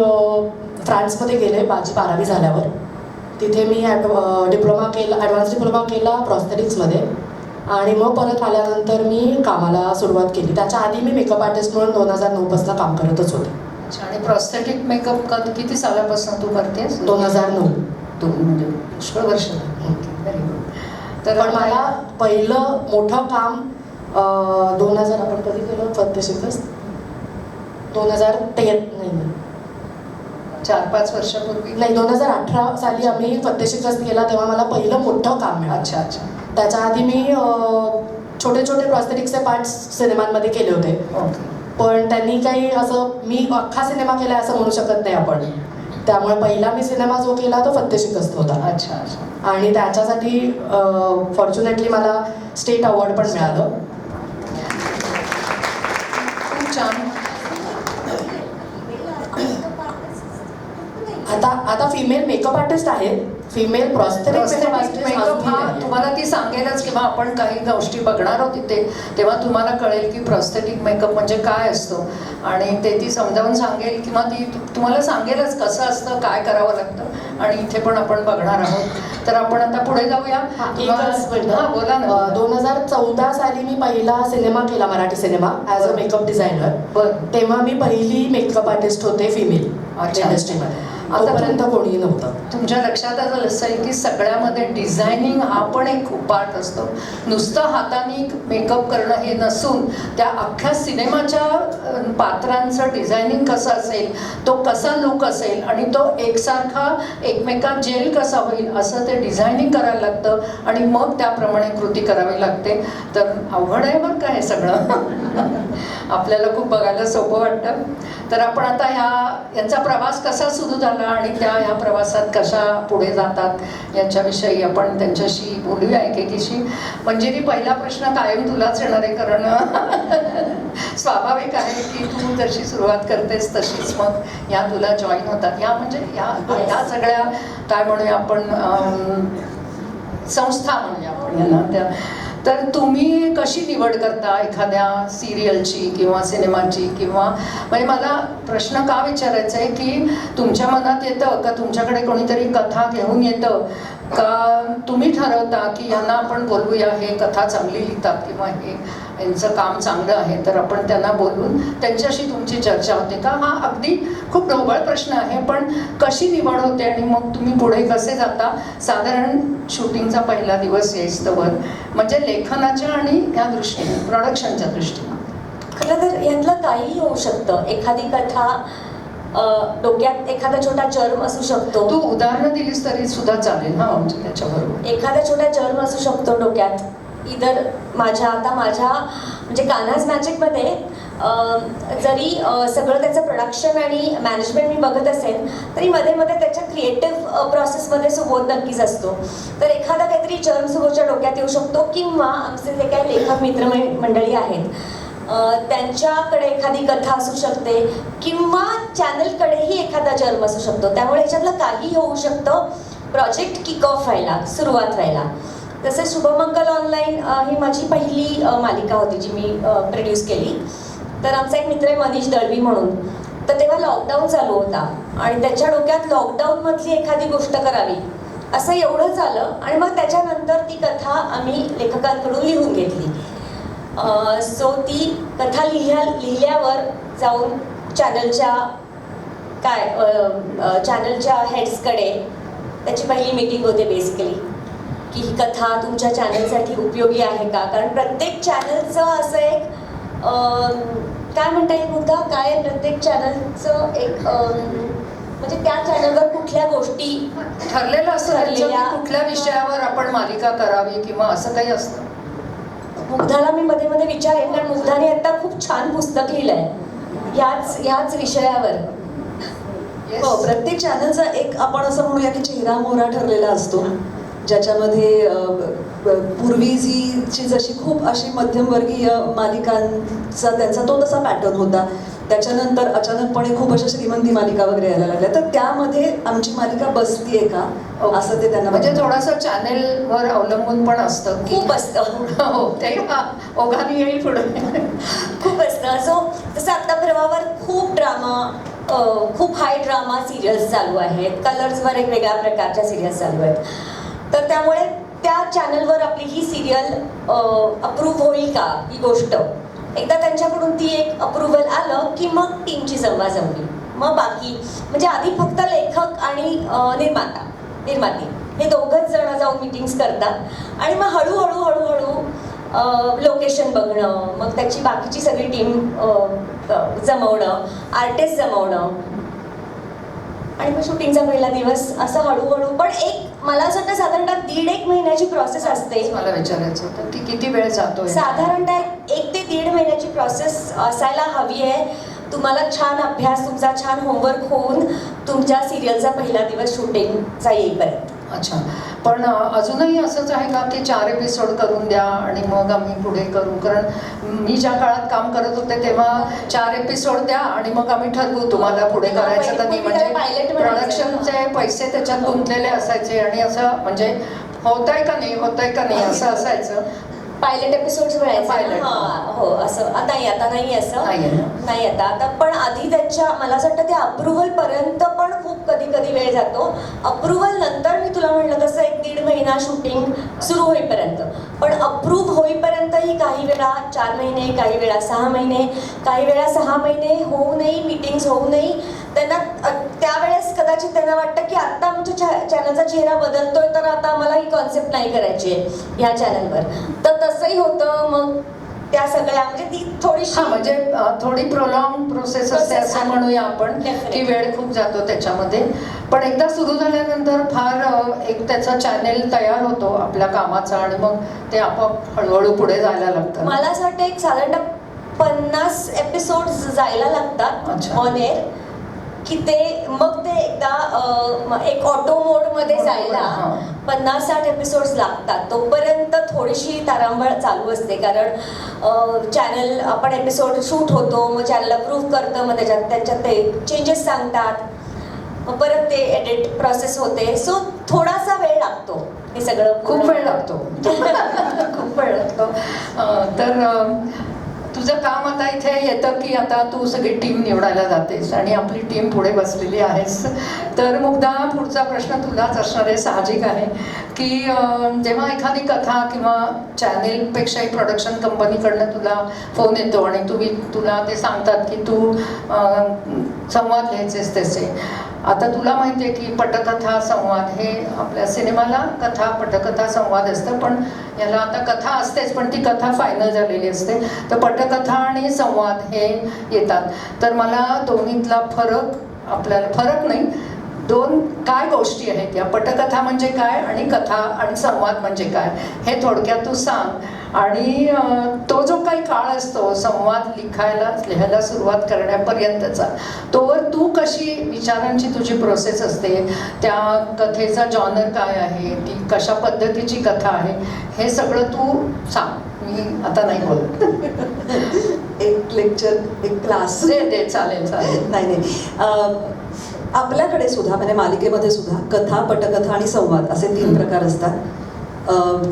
फ्रान्समध्ये गेले माझी 12वी झाल्यावर. तिथे मी डिप्लोमा केला, ॲडव्हान्स डिप्लोमा केला प्रॉस्थेटिक्समध्ये. आणि मग परत आल्यानंतर मी कामाला सुरुवात केली. त्याच्या आधी मी मेकअप आर्टिस्ट म्हणून 2009 पासून काम करतच होते. अच्छा. आणि प्रॉस्थेटिक मेकअप किती सालापासून तू करतेस? 2009. तू म्हणजे पुष्कळ वर्ष झाली. Very good. तर पण मला पहिलं मोठं काम 2000 आपण कधी केलं फत्तेशिकस्त 2013 नाही 4-5 वर्षापूर्वी. नाही 2018 साली आम्ही फत्तेशिकस्त केला, तेव्हा मला पहिलं मोठं काम मिळालं. अच्छा अच्छा. त्याच्या आधी मी छोटे छोटे प्रॉस्थेटिक्सचे पार्ट्स सिनेमांमध्ये केले होते. ओके. पण त्यांनी काही असं मी अख्खा सिनेमा केला असं म्हणू शकत नाही आपण. त्यामुळे पहिला मी सिनेमा जो केला तो फत्तेशिकस्त होता. अच्छा अच्छा. आणि त्याच्यासाठी फॉर्च्युनेटली मला स्टेट अवॉर्ड पण मिळालं. खूप छान. आता फिमेल मेकअप आर्टिस्ट आहेत, फिमेल प्रॉस्थेटिक मेकअप हा प्रॉस्थेटिक तुम्हाला ती सांगेलच, किंवा आपण काही गोष्टी बघणार आहोत तिथे, तेव्हा तुम्हाला कळेल की प्रॉस्थेटिक मेकअप म्हणजे काय असतो. आणि ते ती समजावून सांगेल, किंवा ती तुम्हाला सांगेलच कसं असतं, काय करावं लागतं. आणि इथे पण आपण बघणार आहोत. तर आपण आता पुढे जाऊया. हा बोला ना. 2014 साली मी पहिला सिनेमा केला, Marathi cinema, as a makeup designer. बरं. तेव्हा मी पहिली मेकअप आर्टिस्ट होते फिमेल अच्छा. इंडस्ट्रीमध्ये. आता आतापर्यंत कोणीही नव्हतं. तुमच्या लक्षात आलं असेल की सगळ्यामध्ये डिझायनिंग हा पण एक खूप पार्ट असतो. नुसतं हाताने मेकअप करणं हे नसून त्या अख्ख्या सिनेमाच्या पात्रांचं डिझायनिंग कसं असेल, तो कसा लुक असेल, आणि तो एकसारखा एकमेकात जेल कसा होईल असं ते डिझायनिंग करायला लागतं. आणि मग त्याप्रमाणे कृती करावी लागते. तर अवघड आहे बरं का हे सगळं. आपल्याला खूप बघायला सोपं वाटतं. तर आपण आता यांचा प्रवास कसा सुरू झाला आणि ह्या प्रवासात कशा पुढे जातात याच्याविषयी आपण त्यांच्याशी बोलूया एकेकीशी. मंजिरी, पहिला प्रश्न कायम तुलाच येणार आहे, कारण स्वाभाविक आहे की तू जशी सुरुवात करतेस तशीच मग या तुला जॉईन होतात. म्हणजे ह्या सगळ्या काय म्हणूया आपण, संस्था म्हणूया आपण यांना. तर तुम्ही कशी निवड करता एखाद्या सिरियलची किंवा सिनेमाची, किंवा म्हणजे मला प्रश्न का विचारायचा आहे की तुमच्या मनात येतं का, तुमच्याकडे कोणीतरी कथा घेऊन येतं का, तुम्ही ठरवता की यांना आपण बोलवूया, हे कथा चांगली लिहितात किंवा हे यांचं काम चांगलं आहे, तर आपण त्यांना बोलवून त्यांच्याशी तुमची चर्चा होते का? हा अगदी खूप ढोबळ प्रश्न आहे, पण कशी निवड होते आणि मग तुम्ही पुढे कसे जाता? साधारण शूटिंगचा पहिला दिवस येईस्तवर, म्हणजे लेखनाच्या आणि या दृष्टीने, प्रोडक्शनच्या दृष्टीने. खरं तर यातलं काहीही होऊ शकतं. एखादी कथा डोक्यात एखादा छोटा जर्म असू शकतो. तू उदाहरणं दिलीस तरी सुद्धा चालेल. हा, म्हणजे त्याच्याबरोबर एखादा छोटा जर्म असू शकतो डोक्यात. इधर माझ्या म्हणजे कान्हाज मॅजिकमध्ये जरी सगळं त्याचं प्रोडक्शन आणि मॅनेजमेंट मी बघत असेल, तरी मध्ये मध्ये त्याच्या क्रिएटिव्ह प्रोसेसमध्ये सुबोध नक्कीच असतो. तर एखादा काहीतरी जर्म सुबोधच्या डोक्यात येऊ शकतो, किंवा आमचे जे काही लेखक मित्रमंडळी आहेत त्यांच्याकडे एखादी कथा असू शकते, किंवा चॅनलकडेही एखादा जर्म असू शकतो. त्यामुळे याच्यातलं काही होऊ शकतं प्रोजेक्ट किक ऑफ व्हायला, सुरुवात व्हायला. तसे शुभमंगल ऑनलाईन ही माझी पहिली मालिका होती जी मी प्रोड्यूस केली. तर आमचा एक मित्र आहे मनीष दळवी म्हणून. तर तेव्हा लॉकडाऊन चालू होता आणि त्याच्या डोक्यात लॉकडाऊनमधली एखादी गोष्ट करावी असं एवढं झालं. आणि मग त्याच्यानंतर ती कथा आम्ही लेखकांकडून लिहून घेतली. सो ती कथा लिहिल्यावर जाऊन चॅनलच्या काय चॅनलच्या हेड्सकडे त्याची पहिली मीटिंग होते बेसिकली, की ही कथा तुमच्या चॅनलसाठी उपयोगी आहे का. कारण प्रत्येक चॅनलचं असं एक काय म्हणता येईल मुद्दा काय आहे, प्रत्येक चॅनलचं एक म्हणजे त्या चॅनलवर कुठल्या गोष्टी ठरलेलं असतं त्यांचं की ठरलेल्या- कुठल्या विषयावर आपण मालिका करावी किंवा असं काही असतं. मुग्धाला मी मध्ये मध्ये विचारेन, कारण मुग्धाने आता खूप छान पुस्तक लिहिलंय ह्याच विषयावर. Yes. हो, प्रत्येक चॅनलचा एक आपण असं म्हणूया की चेहरा मोहरा ठरलेला असतो, ज्याच्यामध्ये पूर्वी ची जशी खूप अशी मध्यमवर्गीय मालिकांचा त्यांचा तो तसा पॅटर्न होता. त्याच्यानंतर अचानकपणे खूप अशा श्रीमंती मालिका वगैरे यायला लागल्या, तर त्यामध्ये आमची मालिका बसतीये का असं ते त्यांना म्हणजे थोडंसं चॅनेलवर अवलंबून पण असतं की खूप असतं. हो ते ओघाने येईल पुढे. खूप असतं. सो जसं आता प्रवाहावर खूप ड्रामा, खूप हाय ड्रामा सिरियल्स चालू आहेत, कलर्सवर एक वेगळ्या प्रकारच्या सिरियल्स चालू आहेत. तर त्यामुळे त्या चॅनलवर आपली ही सिरियल अप्रूव्ह होईल का ही गोष्ट, एकदा त्यांच्याकडून ती एक अप्रुव्हल आलं की मग टीमची जमवाजमवी, मग बाकी म्हणजे आधी फक्त लेखक आणि निर्माती हे दोघंच जण जाऊन मीटिंग्स करतात आणि मग हळूहळू लोकेशन बघणं, मग त्याची बाकीची सगळी टीम जमवणं, आर्टिस्ट जमवणं आणि मग शूटिंगचा पहिला दिवस असं हळूहळू. पण एक मला असं वाटतं साधारणतः 1.5 महिन्याची प्रोसेस असते. मला विचारायचं होतं की किती वेळ जातोय. साधारणतः 1 ते 1.5 महिन्याची प्रोसेस असायला हवी आहे. तुम्हाला छान अभ्यास, तुमचा छान होमवर्क होऊन तुमच्या सिरियलचा पहिला दिवस शूटिंगचा येईपर्यंत. अच्छा, पण अजूनही असंच आहे का की 4 एपिसोड करून द्या आणि मग आम्ही पुढे करू? कारण मी ज्या काळात काम करत होते तेव्हा 4 एपिसोड द्या आणि मग आम्ही ठरवू तुम्हाला पुढे करायचं का नाही. म्हणजे प्रोडक्शनचे पैसे त्याच्यात गुंतलेले असायचे आणि असं म्हणजे होतंय का नाही असं असायचं. पायलट एपिसोड्स मिळायचे. Pilot. हो असं आता नाही असं नाहीये ना? नाही आता पण आधी त्याच्या मला असं वाटतं ते अप्रुव्हल पर्यंत पण खूप कधी वेळ जातो. अप्रुव्हल नंतर मी तुला म्हटलं तसं 1-1.5 महिना शूटिंग सुरू होईपर्यंत, पण अप्रूव्ह होईपर्यंतही काही वेळा 4 महिने, काही वेळा 6 महिने, काही वेळा 6 महिने होऊनही मीटिंग्स होऊनही त्यांना त्यावेळेस कदाचित त्यांना वाटतं की आता आमच्या चॅनलचा चेहरा बदलतोय तर आता आम्हाला ही कॉन्सेप्ट नाही करायची आहे ह्या चॅनलवर. तर तसंही होतं. मग त्या सगळ्या म्हणजे ती थोडीशी म्हणजे थोडी प्रोलॉंग प्रोसेस असते Process असं आहे. म्हणूया आपण Definitely. की वेळ खूप जातो त्याच्यामध्ये. पण एकदा सुरू झाल्यानंतर फार एक त्याचा चॅनेल तयार होतो आपल्या कामाचा आणि मग ते आपोआप हळूहळू पुढे जायला लागतं. मला असं वाटतं एक साधारणतः 50 एपिसोड्स जायला लागतात अच्छा. ऑन एअर, की ते मग ते एकदा एक ऑटो मोडमध्ये जायला हां. 50-60 एपिसोड्स लागतात. तोपर्यंत थोडीशी तारांबळ चालू असते, कारण चॅनल आपण एपिसोड शूट होतो, मग चॅनल अप्रूव्ह करतं, मग त्याच्यात ते चेंजेस सांगतात, मग परत ते एडिट प्रोसेस होते. सो थोडासा वेळ लागतो हे सगळं. खूप वेळ लागतो. खूप वेळ लागतो. तर तुझं काम आता इथे येतं की आता तू सगळी टीम निवडायला जातेस आणि आपली टीम पुढे बसलेली आहेस. तर मुग्धा, पुढचा प्रश्न तुलाच असणार आहे, साहजिक आहे की जेव्हा एखादी कथा किंवा चॅनेलपेक्षाही प्रोडक्शन कंपनीकडनं तुला फोन येतो आणि तुला ते सांगतात की तू संवाद लिहायचेस त्याचे. आता तुला माहिती आहे की पटकथा संवाद हे आपल्या सिनेमाला कथा पटकथा संवाद असतं, पण याला आता कथा असतेच पण ती कथा फायनल झालेली असते. तर पटकथा आणि संवाद हे येतात. तर मला दोन्हीतला फरक नाही, 2 काय गोष्टी आहेत या? पटकथा म्हणजे काय आणि कथा आणि संवाद म्हणजे काय हे थोडक्यात तू सांग. आणि तो जो काही काळ असतो संवाद लिहायला सुरुवात करण्यापर्यंतचा, तोवर तू कशी विचारांची तुझी प्रोसेस असते, त्या कथेचा जॉनर काय आहे, ती कशा पद्धतीची कथा आहे, हे सगळं तू सांग. मी आता नाही बोलत. एक लेक्चर, एक क्लास दे चालेल. नाही आपल्याकडे सुद्धा म्हणजे मालिकेमध्ये सुद्धा कथा, पटकथा आणि संवाद असे 3 प्रकार असतात.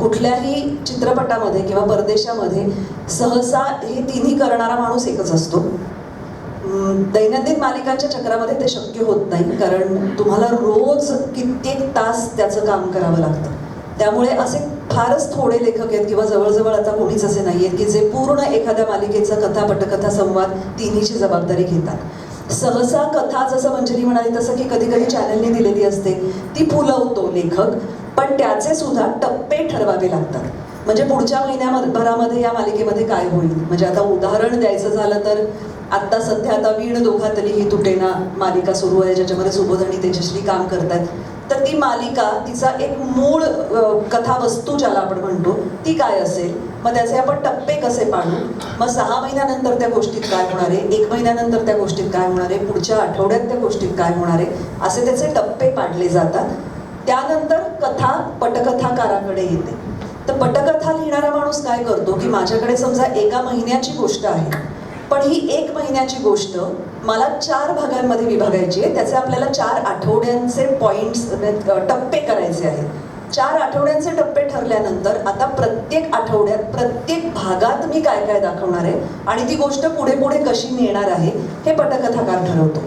कुठल्याही चित्रपटामध्ये किंवा परदेशामध्ये सहसा हे तिन्ही करणारा माणूस एकच असतो. दैनंदिन मालिकांच्या चक्रामध्ये ते शक्य होत नाही, कारण तुम्हाला रोज कित्येक तास त्याचं काम करावं लागतं. त्यामुळे असे फारच थोडे लेखक आहेत किंवा जवळजवळ आता कोणीच असे नाही आहेत की जे पूर्ण एखाद्या मालिकेचा कथा, पटकथा, संवाद तिन्हीची जबाबदारी घेतात. सहसा कथा जसं मंजरी म्हणाली तसं की कधी कधी चॅनलने दिलेली असते ती फुलवतो लेखक, पण त्याचे सुद्धा टप्पे ठरवावे लागतात. म्हणजे पुढच्या महिन्याभरामध्ये या मालिकेमध्ये काय होईल. म्हणजे आता उदाहरण द्यायचं झालं तर आत्ता सध्या आता वीण दोघातली ही तुटेना मालिका सुरू आहे, ज्याच्यामध्ये सुबोध आणि तेजश्री काम करतात. तर ती मालिका तिचा एक मूळ कथावस्तू ज्याला आपण म्हणतो ती काय असेल, मग त्याचे आपण टप्पे कसे पाडू, मग 6 महिन्यानंतर त्या गोष्टीत काय होणार आहे, 1 महिन्यानंतर त्या गोष्टीत काय होणार आहे, पुढच्या आठवड्यात त्या गोष्टीत काय होणार आहे, असे त्याचे टप्पे पाडले जातात. त्यानंतर कथा पटकथाकाराकडे येते. तर पटकथा लिहिणारा माणूस काय करतो की माझ्याकडे समजा 1 महिन्याची गोष्ट आहे, पण ही 1 महिन्याची गोष्ट मला 4 भागांमध्ये विभागायची आहे. त्याचे आपल्याला 4 आठवड्यांचे पॉइंट्स टप्पे करायचे आहेत. 4 आठवड्यांचे टप्पे ठरल्यानंतर आता प्रत्येक आठवड्यात प्रत्येक भागात मी काय काय दाखवणार आहे आणि ती गोष्ट पुढे पुढे कशी नेणार आहे हे पटकथाकार ठरवतो.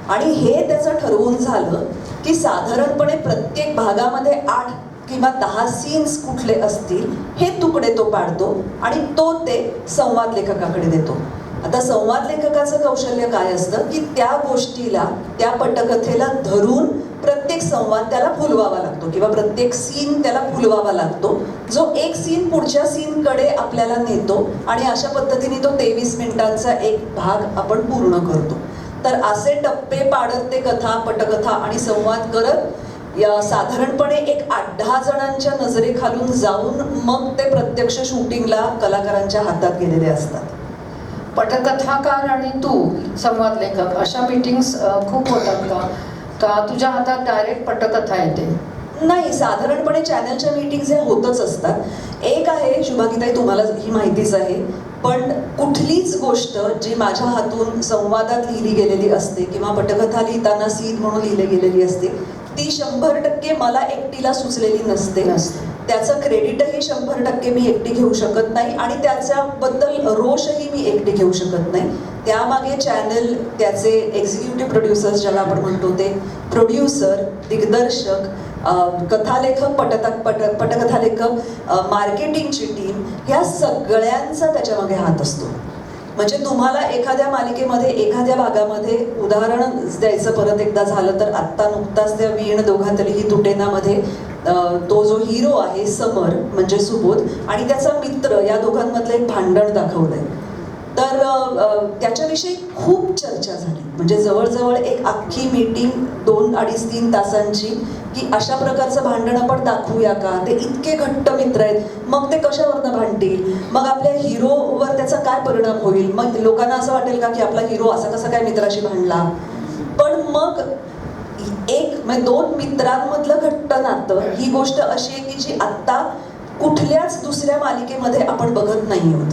आणि हे त्याचं ठरवून झालं की साधारणपणे प्रत्येक भागामध्ये 8 किंवा 10 सीन्स कुठले असतील हे तुकडे तो पाडतो आणि तो ते संवाद लेखकाकडे देतो. आता संवाद लेखकाचं कौशल्य काय असतं की त्या गोष्टीला त्या पटकथेला धरून प्रत्येक संवाद त्याला फुलवावा लागतो किंवा प्रत्येक सीन त्याला फुलवावा लागतो, जो एक सीन पुढच्या सीनकडे आपल्याला नेतो आणि अशा पद्धतीने तो 23 मिनिटांचा एक भाग आपण पूर्ण करतो. तर असे टप्पे पाडत ते कथा पटकथा आणि संवाद करत या साधारणपणे एक 8-10 जणांच्या नजरेखालून जाऊन मग ते प्रत्यक्ष शूटिंगला कलाकारांच्या हातात गेलेले असतात. पटकथाकार आणि तू संवाद लेखक अशा मीटिंग्स खूप होतात का? का तुझ्या हातात डायरेक्ट पटकथा येते? नाही, साधारणपणे चॅनलच्या मीटिंग्स ह्या होतच असतात. एक आहे शुभांगीताई, तुम्हाला ही माहितीच आहे, पण कुठलीच गोष्ट जी माझ्या हातून संवादात लिहिली गेलेली असते किंवा पटकथा लिहिताना सीन म्हणून लिहिली गेलेली असते ती 100% मला एकटीला सुचलेली नसते. त्याचं क्रेडिटही 100% मी एकटी घेऊ शकत नाही आणि त्याच्याबद्दल रोषही मी एकटी घेऊ शकत नाही. त्यामागे चॅनल, त्याचे एक्झिक्युटिव्ह प्रोड्युसर्स ज्याला आपण म्हणतो ते प्रोड्युसर, दिग्दर्शक, कथालेखक, पटकथालेखक, मार्केटिंगची टीम, ह्या सगळ्यांचा त्याच्यामागे हात असतो. म्हणजे तुम्हाला एखाद्या मालिकेमध्ये एखाद्या भागामध्ये उदाहरण द्यायचं परत एकदा झालं तर आत्ता नुकताच त्या वीण दोघातली ही तुटेनामध्ये तो जो हिरो आहे समर म्हणजे सुबोध आणि त्याचा मित्र या दोघांमधलं एक भांडण दाखवलंय. तर त्याच्याविषयी खूप चर्चा झाली. म्हणजे जवळजवळ एक अख्खी मीटिंग 2-2.5-3 तासांची की अशा प्रकारचं भांडण आपण दाखवूया का, ते इतके घट्ट मित्र आहेत, मग ते कशावरनं भांडतील, मग आपल्या हिरोवर त्याचा काय परिणाम होईल, मग लोकांना असं वाटेल का की आपला हिरो असा कसा काय मित्राशी भांडला. पण मग म्हणजे 2 मित्रांमधलं घट्ट नातं ही गोष्ट अशी आहे की जी आत्ता कुठल्याच दुसऱ्या मालिकेमध्ये आपण बघत नाही आहोत.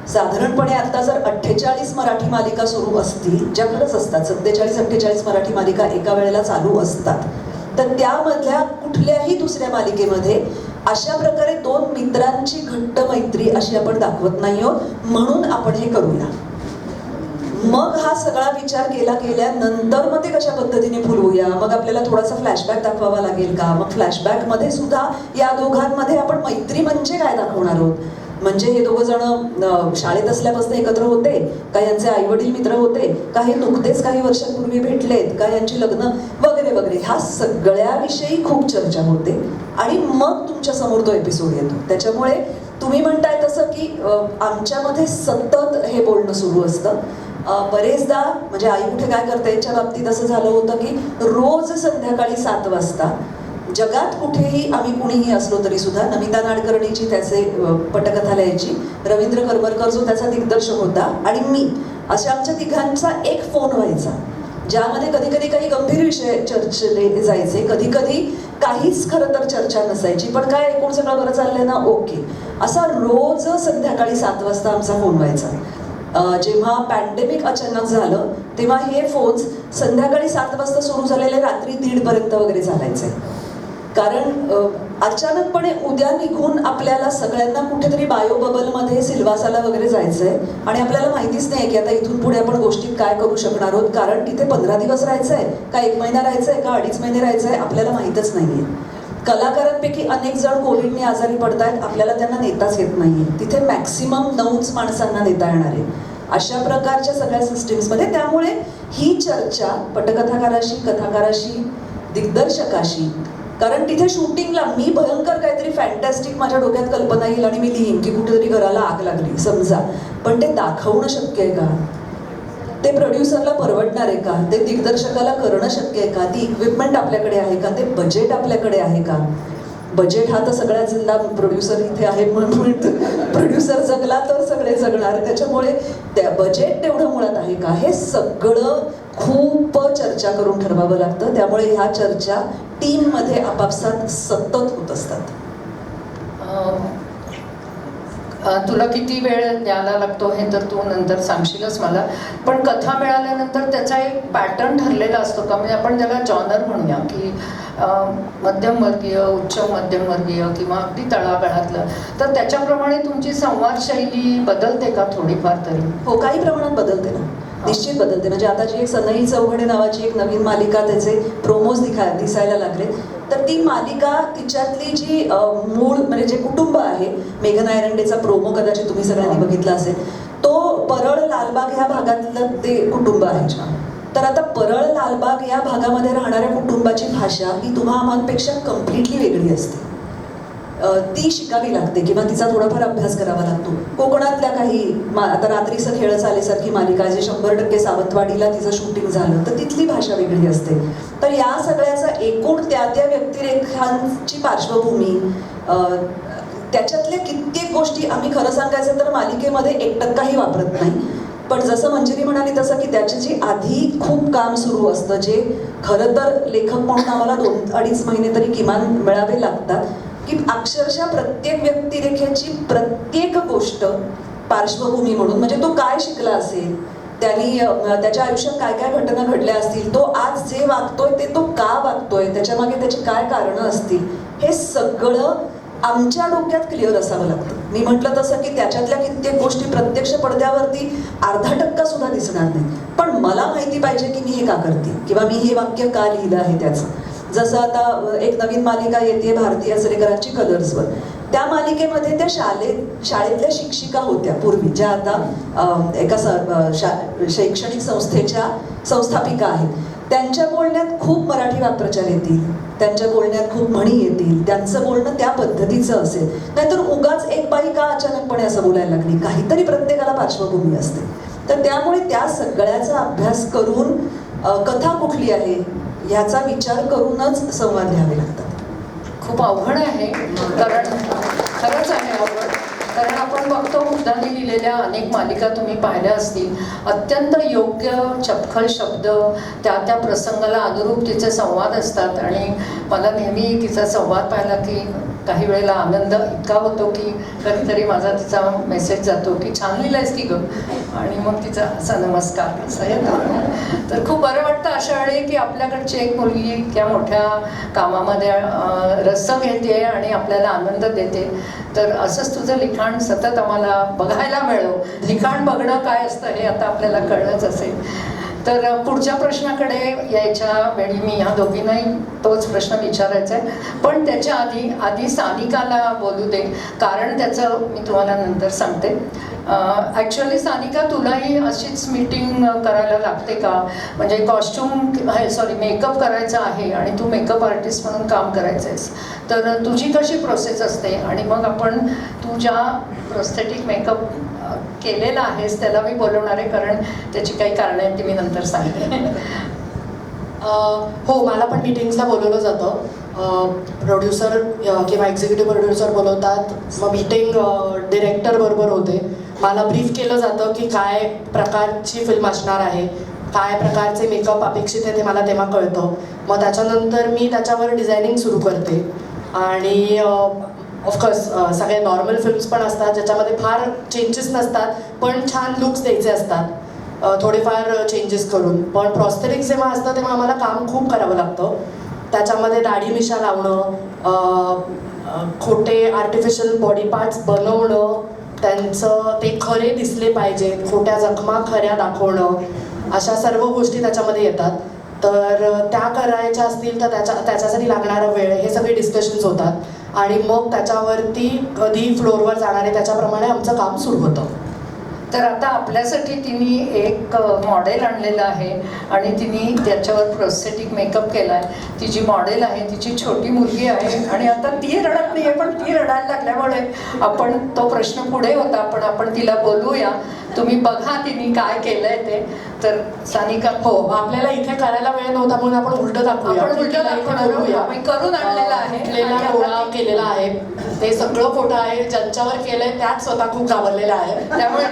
साधारणपणे आता जर 48 मराठी मालिका सुरू असतील, ज्या खरंच असतात 47-48 मराठी मालिका एका वेळेला चालू असतात, तर त्यामधल्या कुठल्याही दुसऱ्या मालिकेमध्ये अशा प्रकारे 2 मित्रांची घट्ट मैत्री अशी आपण दाखवत नाही आहोत. म्हणून आपण हे करूया. मग हा सगळा विचार केल्यानंतर मग ते कशा पद्धतीने फुलवूया, मग आपल्याला थोडासा फ्लॅशबॅक दाखवावा लागेल का, मग फ्लॅशबॅकमध्ये सुद्धा या दोघांमध्ये आपण मैत्री म्हणजे काय दाखवणार आहोत. म्हणजे हे दोघं जण शाळेत असल्यापासून एकत्र होते का, यांचे आईवडील मित्र होते का, हे नुकतेच काही वर्षांपूर्वी भेटलेत का, यांची लग्न वगैरे वगैरे, ह्या सगळ्याविषयी खूप चर्चा होते आणि मग तुमच्या समोर तो एपिसोड येतो. त्याच्यामुळे तुम्ही म्हणताय तसं की आमच्यामध्ये सतत हे बोलणं सुरू असतं. बरेचदा म्हणजे आई कुठे काय करते याच्या बाबतीत असं झालं होतं की रोज संध्याकाळी 7 वाजता जगात कुठेही आम्ही कुणीही असलो तरी सुद्धा नमिता नाडकर्णीची त्याचे पटकथा लिहायची, रवींद्र करमरकर जो त्याचा दिग्दर्शक होता आणि मी, अशा आमच्या तिघांचा एक फोन व्हायचा ज्यामध्ये कधी कधी काही गंभीर विषय चर्चले जायचे, कधी कधी काहीच खरं तर चर्चा नसायची, पण काय एकूण सगळं बरं चाललंय ना, ओके, असा रोज संध्याकाळी 7 वाजता आमचा फोन व्हायचा. जेव्हा पॅन्डेमिक अचानक झालं तेव्हा हे फोन्स संध्याकाळी 7 वाजता सुरू झालेले रात्री 1:30 पर्यंत वगैरे चालायचे. कारण अचानकपणे उद्या निघून आपल्याला सगळ्यांना कुठेतरी बायो बबलमध्ये सिल्वासाला वगैरे जायचंय आणि आपल्याला माहितीच नाही की आता इथून पुढे आपण गोष्टीत काय करू शकणार आहोत, कारण तिथे 15 दिवस राहायचंय का 1 महिना राहायचंय का 2.5 महिने राहायचंय आपल्याला माहीतच नाहीये. कलाकारांपैकी अनेक जण कोविडने आजारी पडतायत, आपल्याला त्यांना नेताच येत नाहीये. तिथे मॅक्सिमम 9 माणसांना नेता येणार आहे. अशा प्रकारच्या सगळ्या सिस्टीम्समध्ये. त्यामुळे ही चर्चा पटकथाकाराशी, कथाकाराशी, दिग्दर्शकाशी, कारण तिथे शूटिंगला मी भयंकर काहीतरी फॅन्टॅस्टिक माझ्या डोक्यात कल्पना येईल आणि मी लिहीन की कुठेतरी घराला आग लागली समजा, पण ते दाखवणं शक्य आहे का? ते प्रोड्युसरला परवडणार आहे का? ते दिग्दर्शकाला करणं शक्य आहे का? ती इक्विपमेंट आपल्याकडे आहे का? ते बजेट आपल्याकडे आहे का? बजेट हा तर सगळ्याच प्रोड्युसर इथे आहे म्हणून प्रोड्युसर जगला तर सगळे जगणार, त्याच्यामुळे त्या बजेट तेवढं मुळात आहे का, हे सगळं खूप चर्चा करून ठरवावं लागतं. त्यामुळे ह्या चर्चा टीममध्ये आपापसात सतत होत असतात. तुला किती वेळ द्यायला लागतो हे तर तू नंतर सांगशीलच मला, पण कथा मिळाल्यानंतर त्याचा एक पॅटर्न ठरलेला असतो का? म्हणजे आपण त्याला जॉनर म्हणूया की मध्यमवर्गीय, उच्च मध्यमवर्गीय किंवा अगदी तळागाळातलं, तर त्याच्याप्रमाणे तुमची संवाद शैली बदलते का थोडीफार तरी? हो, काही प्रमाणात बदलते ना, निश्चित बदलते. म्हणजे आता जी एक सनई चौघडे नावाची एक नवीन मालिका, त्याचे प्रोमोज दिसायला लागले, तर ती मालिका तिच्यातली जी मूळ म्हणजे जे कुटुंब आहे, मेघना एरंडेचा प्रोमो कदाचित तुम्ही सगळ्यांनी बघितला असेल, तो परळ लालबाग ह्या भागातलं ते कुटुंब आहे. तर आता परळ लालबाग या भागामध्ये राहणाऱ्या कुटुंबाची भाषा ही तुम्हापेक्षा कम्प्लिटली वेगळी असते. ती शिकावी लागते किंवा तिचा थोडाफार अभ्यास करावा लागतो. कोकणातल्या काही आता रात्रीचं खेळ चालेसारखी मालिका जे 100% सावंतवाडीला तिचं शूटिंग झालं, तर तिथली भाषा वेगळी असते. तर या सगळ्याचा एकूण त्या त्या व्यक्तिरेखांची पार्श्वभूमी, त्याच्यातल्या कित्येक गोष्टी आम्ही खरं सांगायचं तर मालिकेमध्ये 1% वापरत नाही. पण जसं मंजिरी म्हणाली तसं की त्याची जी आधी खूप काम सुरू असतं, जे खरं तर लेखक म्हणून आम्हाला 2-2.5 महिने तरी किमान मिळावे लागतात, की अक्षरशः प्रत्येक व्यक्तिरेखेची प्रत्येक गोष्ट पार्श्वभूमी म्हणून, म्हणजे तो काय शिकला असेल, त्यांनी त्याच्या आयुष्यात काय काय घटना घडल्या असतील, तो आज जे वागतोय ते तो का वागतोय, त्याच्यामागे त्याची काय कारणं असतील, हे सगळं आमच्या डोक्यात क्लिअर असावं लागतं. मी म्हटलं तसं की त्याच्यातल्या कित्येक गोष्टी प्रत्यक्ष पडद्यावरती 0.5% सुद्धा दिसणार नाही, पण मला माहिती पाहिजे की मी हे का करते किंवा मी हे वाक्य का लिहिलं आहे त्याचं. जसं आता एक नवीन मालिका येते भारतीय आचरेकरांची कलर्सवर. त्या मालिकेमध्ये त्या शाळेतल्या शिक्षिका होत्या पूर्वी, ज्या आता एका शैक्षणिक संस्थेच्या संस्थापिका आहेत. त्यांच्या बोलण्यात खूप मराठी वाक्प्रचार येतील, त्यांच्या बोलण्यात खूप म्हणी येतील, त्यांचं बोलणं त्या पद्धतीचं असेल. नाहीतर उगाच एक बाई का अचानकपणे असं बोलायला लागली, काहीतरी प्रत्येकाला पार्श्वभूमी असते. तर त्यामुळे त्या सगळ्याचा अभ्यास करून कथा कुठली आहे ह्याचा विचार करूनच संवाद लिहावे लागतात. खूप अवघड आहे, कारण खरंच आहे अवघड. कारण आपण बघतो मुद्दाने लिहिलेल्या अनेक मालिका तुम्ही पाहिल्या असतील, अत्यंत योग्य चपखल शब्द, त्या त्या प्रसंगाला अनुरूप तिचे संवाद असतात. आणि मला नेहमी तिचा संवाद पाहिला की काही वेळेला आनंद इतका होतो की कधीतरी माझा तिचा मेसेज जातो की छान लिहिलंयस की गं, आणि मग तिचा असा नमस्कार असं येतो. तर खूप बरं वाटतं अशा वेळी की आपल्याकडची एक मुलगी इतक्या मोठ्या कामामध्ये रस घेते आणि आपल्याला आनंद देते. तर असंच तुझं लिखाण सतत आम्हाला बघायला मिळो. लिखाण बघणं काय असतं हे आता आपल्याला कळलंच असेल. तर पुढच्या प्रश्नाकडे यायच्या वेळी मी ह्या दोघींनाही तोच प्रश्न विचारायचा आहे, पण त्याच्या आधी सानिकाला बोलू दे, कारण त्याचं मी तुम्हाला नंतर सांगते. ॲक्च्युअली सानिका, तुलाही अशीच मीटिंग करायला लागते का? म्हणजे मेकअप करायचा आहे आणि तू मेकअप आर्टिस्ट म्हणून काम करायचं आहेस, तर तुझी कशी प्रोसेस असते? आणि मग आपण तू ज्या प्रोस्थेटिक मेकअप केलेला आहेस त्याला मी बोलवणार आहे, कारण त्याची काही कारणं आहेत ती मी नंतर सांगते. हो, मला पण मीटिंग्सला बोलवलं जातं. प्रोड्युसर किंवा एक्झिक्युटिव्ह प्रोड्युसर बोलवतात, मग मीटिंग डिरेक्टरबरोबर होते. मला ब्रीफ केलं जातं की काय प्रकारची फिल्म असणार आहे, काय प्रकारचे मेकअप अपेक्षित आहे ते मला तेव्हा कळतं. मग त्याच्यानंतर मी त्याच्यावर डिझायनिंग सुरू करते. आणि ऑफकोर्स सगळे नॉर्मल फिल्म्स पण असतात ज्याच्यामध्ये फार चेंजेस नसतात, पण छान लुक्स द्यायचे असतात थोडेफार चेंजेस करून. पण प्रॉस्थेटिक्स जेव्हा असतं तेव्हा आम्हाला काम खूप करावं लागतं. त्याच्यामध्ये दाढी मिशा लावणं, खोटे आर्टिफिशियल बॉडी पार्ट्स बनवणं, त्यांचं ते खरे दिसले पाहिजेत, खोट्या जखमा खऱ्या दाखवणं, अशा सर्व गोष्टी त्याच्यामध्ये येतात. तर त्या करायच्या असतील तर त्याच्यासाठी लागणारा वेळ, हे सगळे डिस्कशन्स होतात. आणि मग त्याच्यावरती कधी फ्लोअरवर जाणार आहे त्याच्याप्रमाणे आमचं काम सुरू होतं. तर आता आपल्यासाठी तिने एक मॉडेल आणलेलं आहे आणि तिने त्याच्यावर प्रोस्थेटिक मेकअप केला आहे. ती जी मॉडेल आहे तिची छोटी मुलगी आहे आणि आता ती रडत नाही आहे, पण ती रडायला लागल्यामुळे आपण तो प्रश्न पुढे होता, आपण तिला बोलूया. तुम्ही बघा तिने काय केलंय ते. तर सानिका, हो, आपल्याला इथे करायला वेळ नव्हता म्हणून आपण उलट दाखवूया. आपण उलटं दाखवूया. आम्ही करून आणलेलं आहे. उठलेला आणि डोळा आता केलेला आहे. ते सगळं खोटं आहे. ज्यांच्यावर केलंय त्याच स्वतः खूप घाबरलेल्या आहेत. त्यामुळे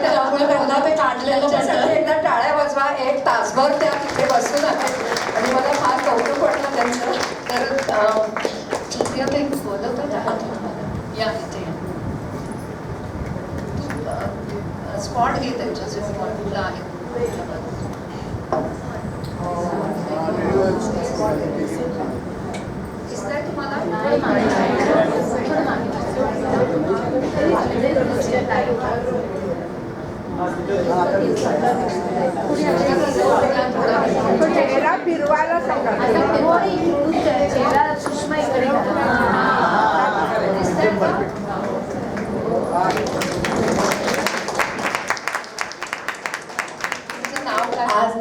त्यांना ते काढलेलं त्यांच्यासाठी पडतं. एकदा टाळ्या वाजवा. 1 तासभर त्या तिथे बसून आहेत आणि मला फार कौतुक वाटलं त्यांचं. तर ते बोलत होत्या. या इथे स्पॉट घे त्यांच्याचे स्पॉटला आहे. दिसतंय तुम्हाला? चेहरा फिरवायला सांगा. चेहरा सुषमा इकडे तुमचं नाव काय? आज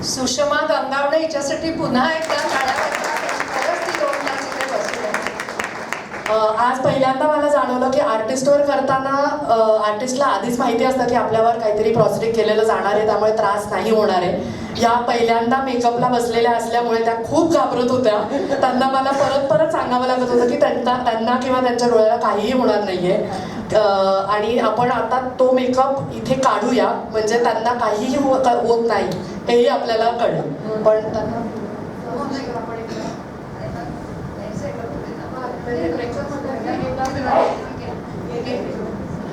सुषमा गंगावणे. हिच्यासाठी पुन्हा एकदा टाळ्या वाजवा. खरंच ती 2 तास इथे बसली आहे. आज पहिल्यांदा मला जाणवलं की आर्टिस्टवर करताना आर्टिस्टला आधीच माहिती असतं की आपल्यावर काहीतरी प्रॉस्टिक केलेलं जाणार आहे, त्यामुळे त्रास नाही होणार आहे. या पहिल्यांदा मेकअपला बसलेल्या असल्यामुळे त्या खूप घाबरत होत्या. त्यांना मला परत परत सांगावं लागत होतं की त्यांना किंवा त्यांच्या डोळ्याला काहीही होणार नाहीये. आणि आपण आता तो मेकअप इथे काढूया, म्हणजे त्यांना काहीही होत नाही हेही आपल्याला कळलं. पण त्यांना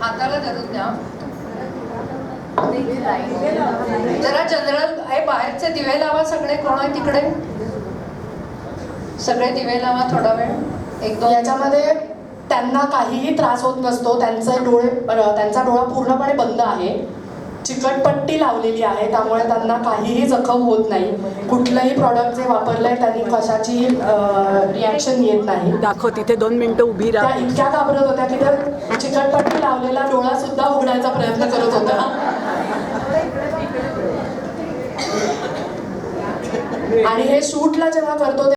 हाताला धरून द्या. जरा जनरल आहे. बाहेरचे दिवे लावा. सगळे कोण आहे तिकडे? सगळे दिवे लावा थोडा वेळ. 1-2 याच्यामध्ये त्यांना काहीही त्रास होत नसतो. त्यांचा डोळा पूर्णपणे बंद आहे. चिकटपट्टी लावलेली आहे, त्यामुळे त्यांना काहीही जखम होत नाही. कुठलंही प्रॉडक्ट जे वापरलंय त्यांनी कशाची रिॲक्शन येत नाही. दाखव तिथे 2 मिनिटं उभी त्या राहा. इतक्या घाबरत होत्या की त्या चिकटपट्टी लावलेला डोळा सुद्धा उघडायचा प्रयत्न करत होत्या. आणि हे शूटला जेव्हा करतो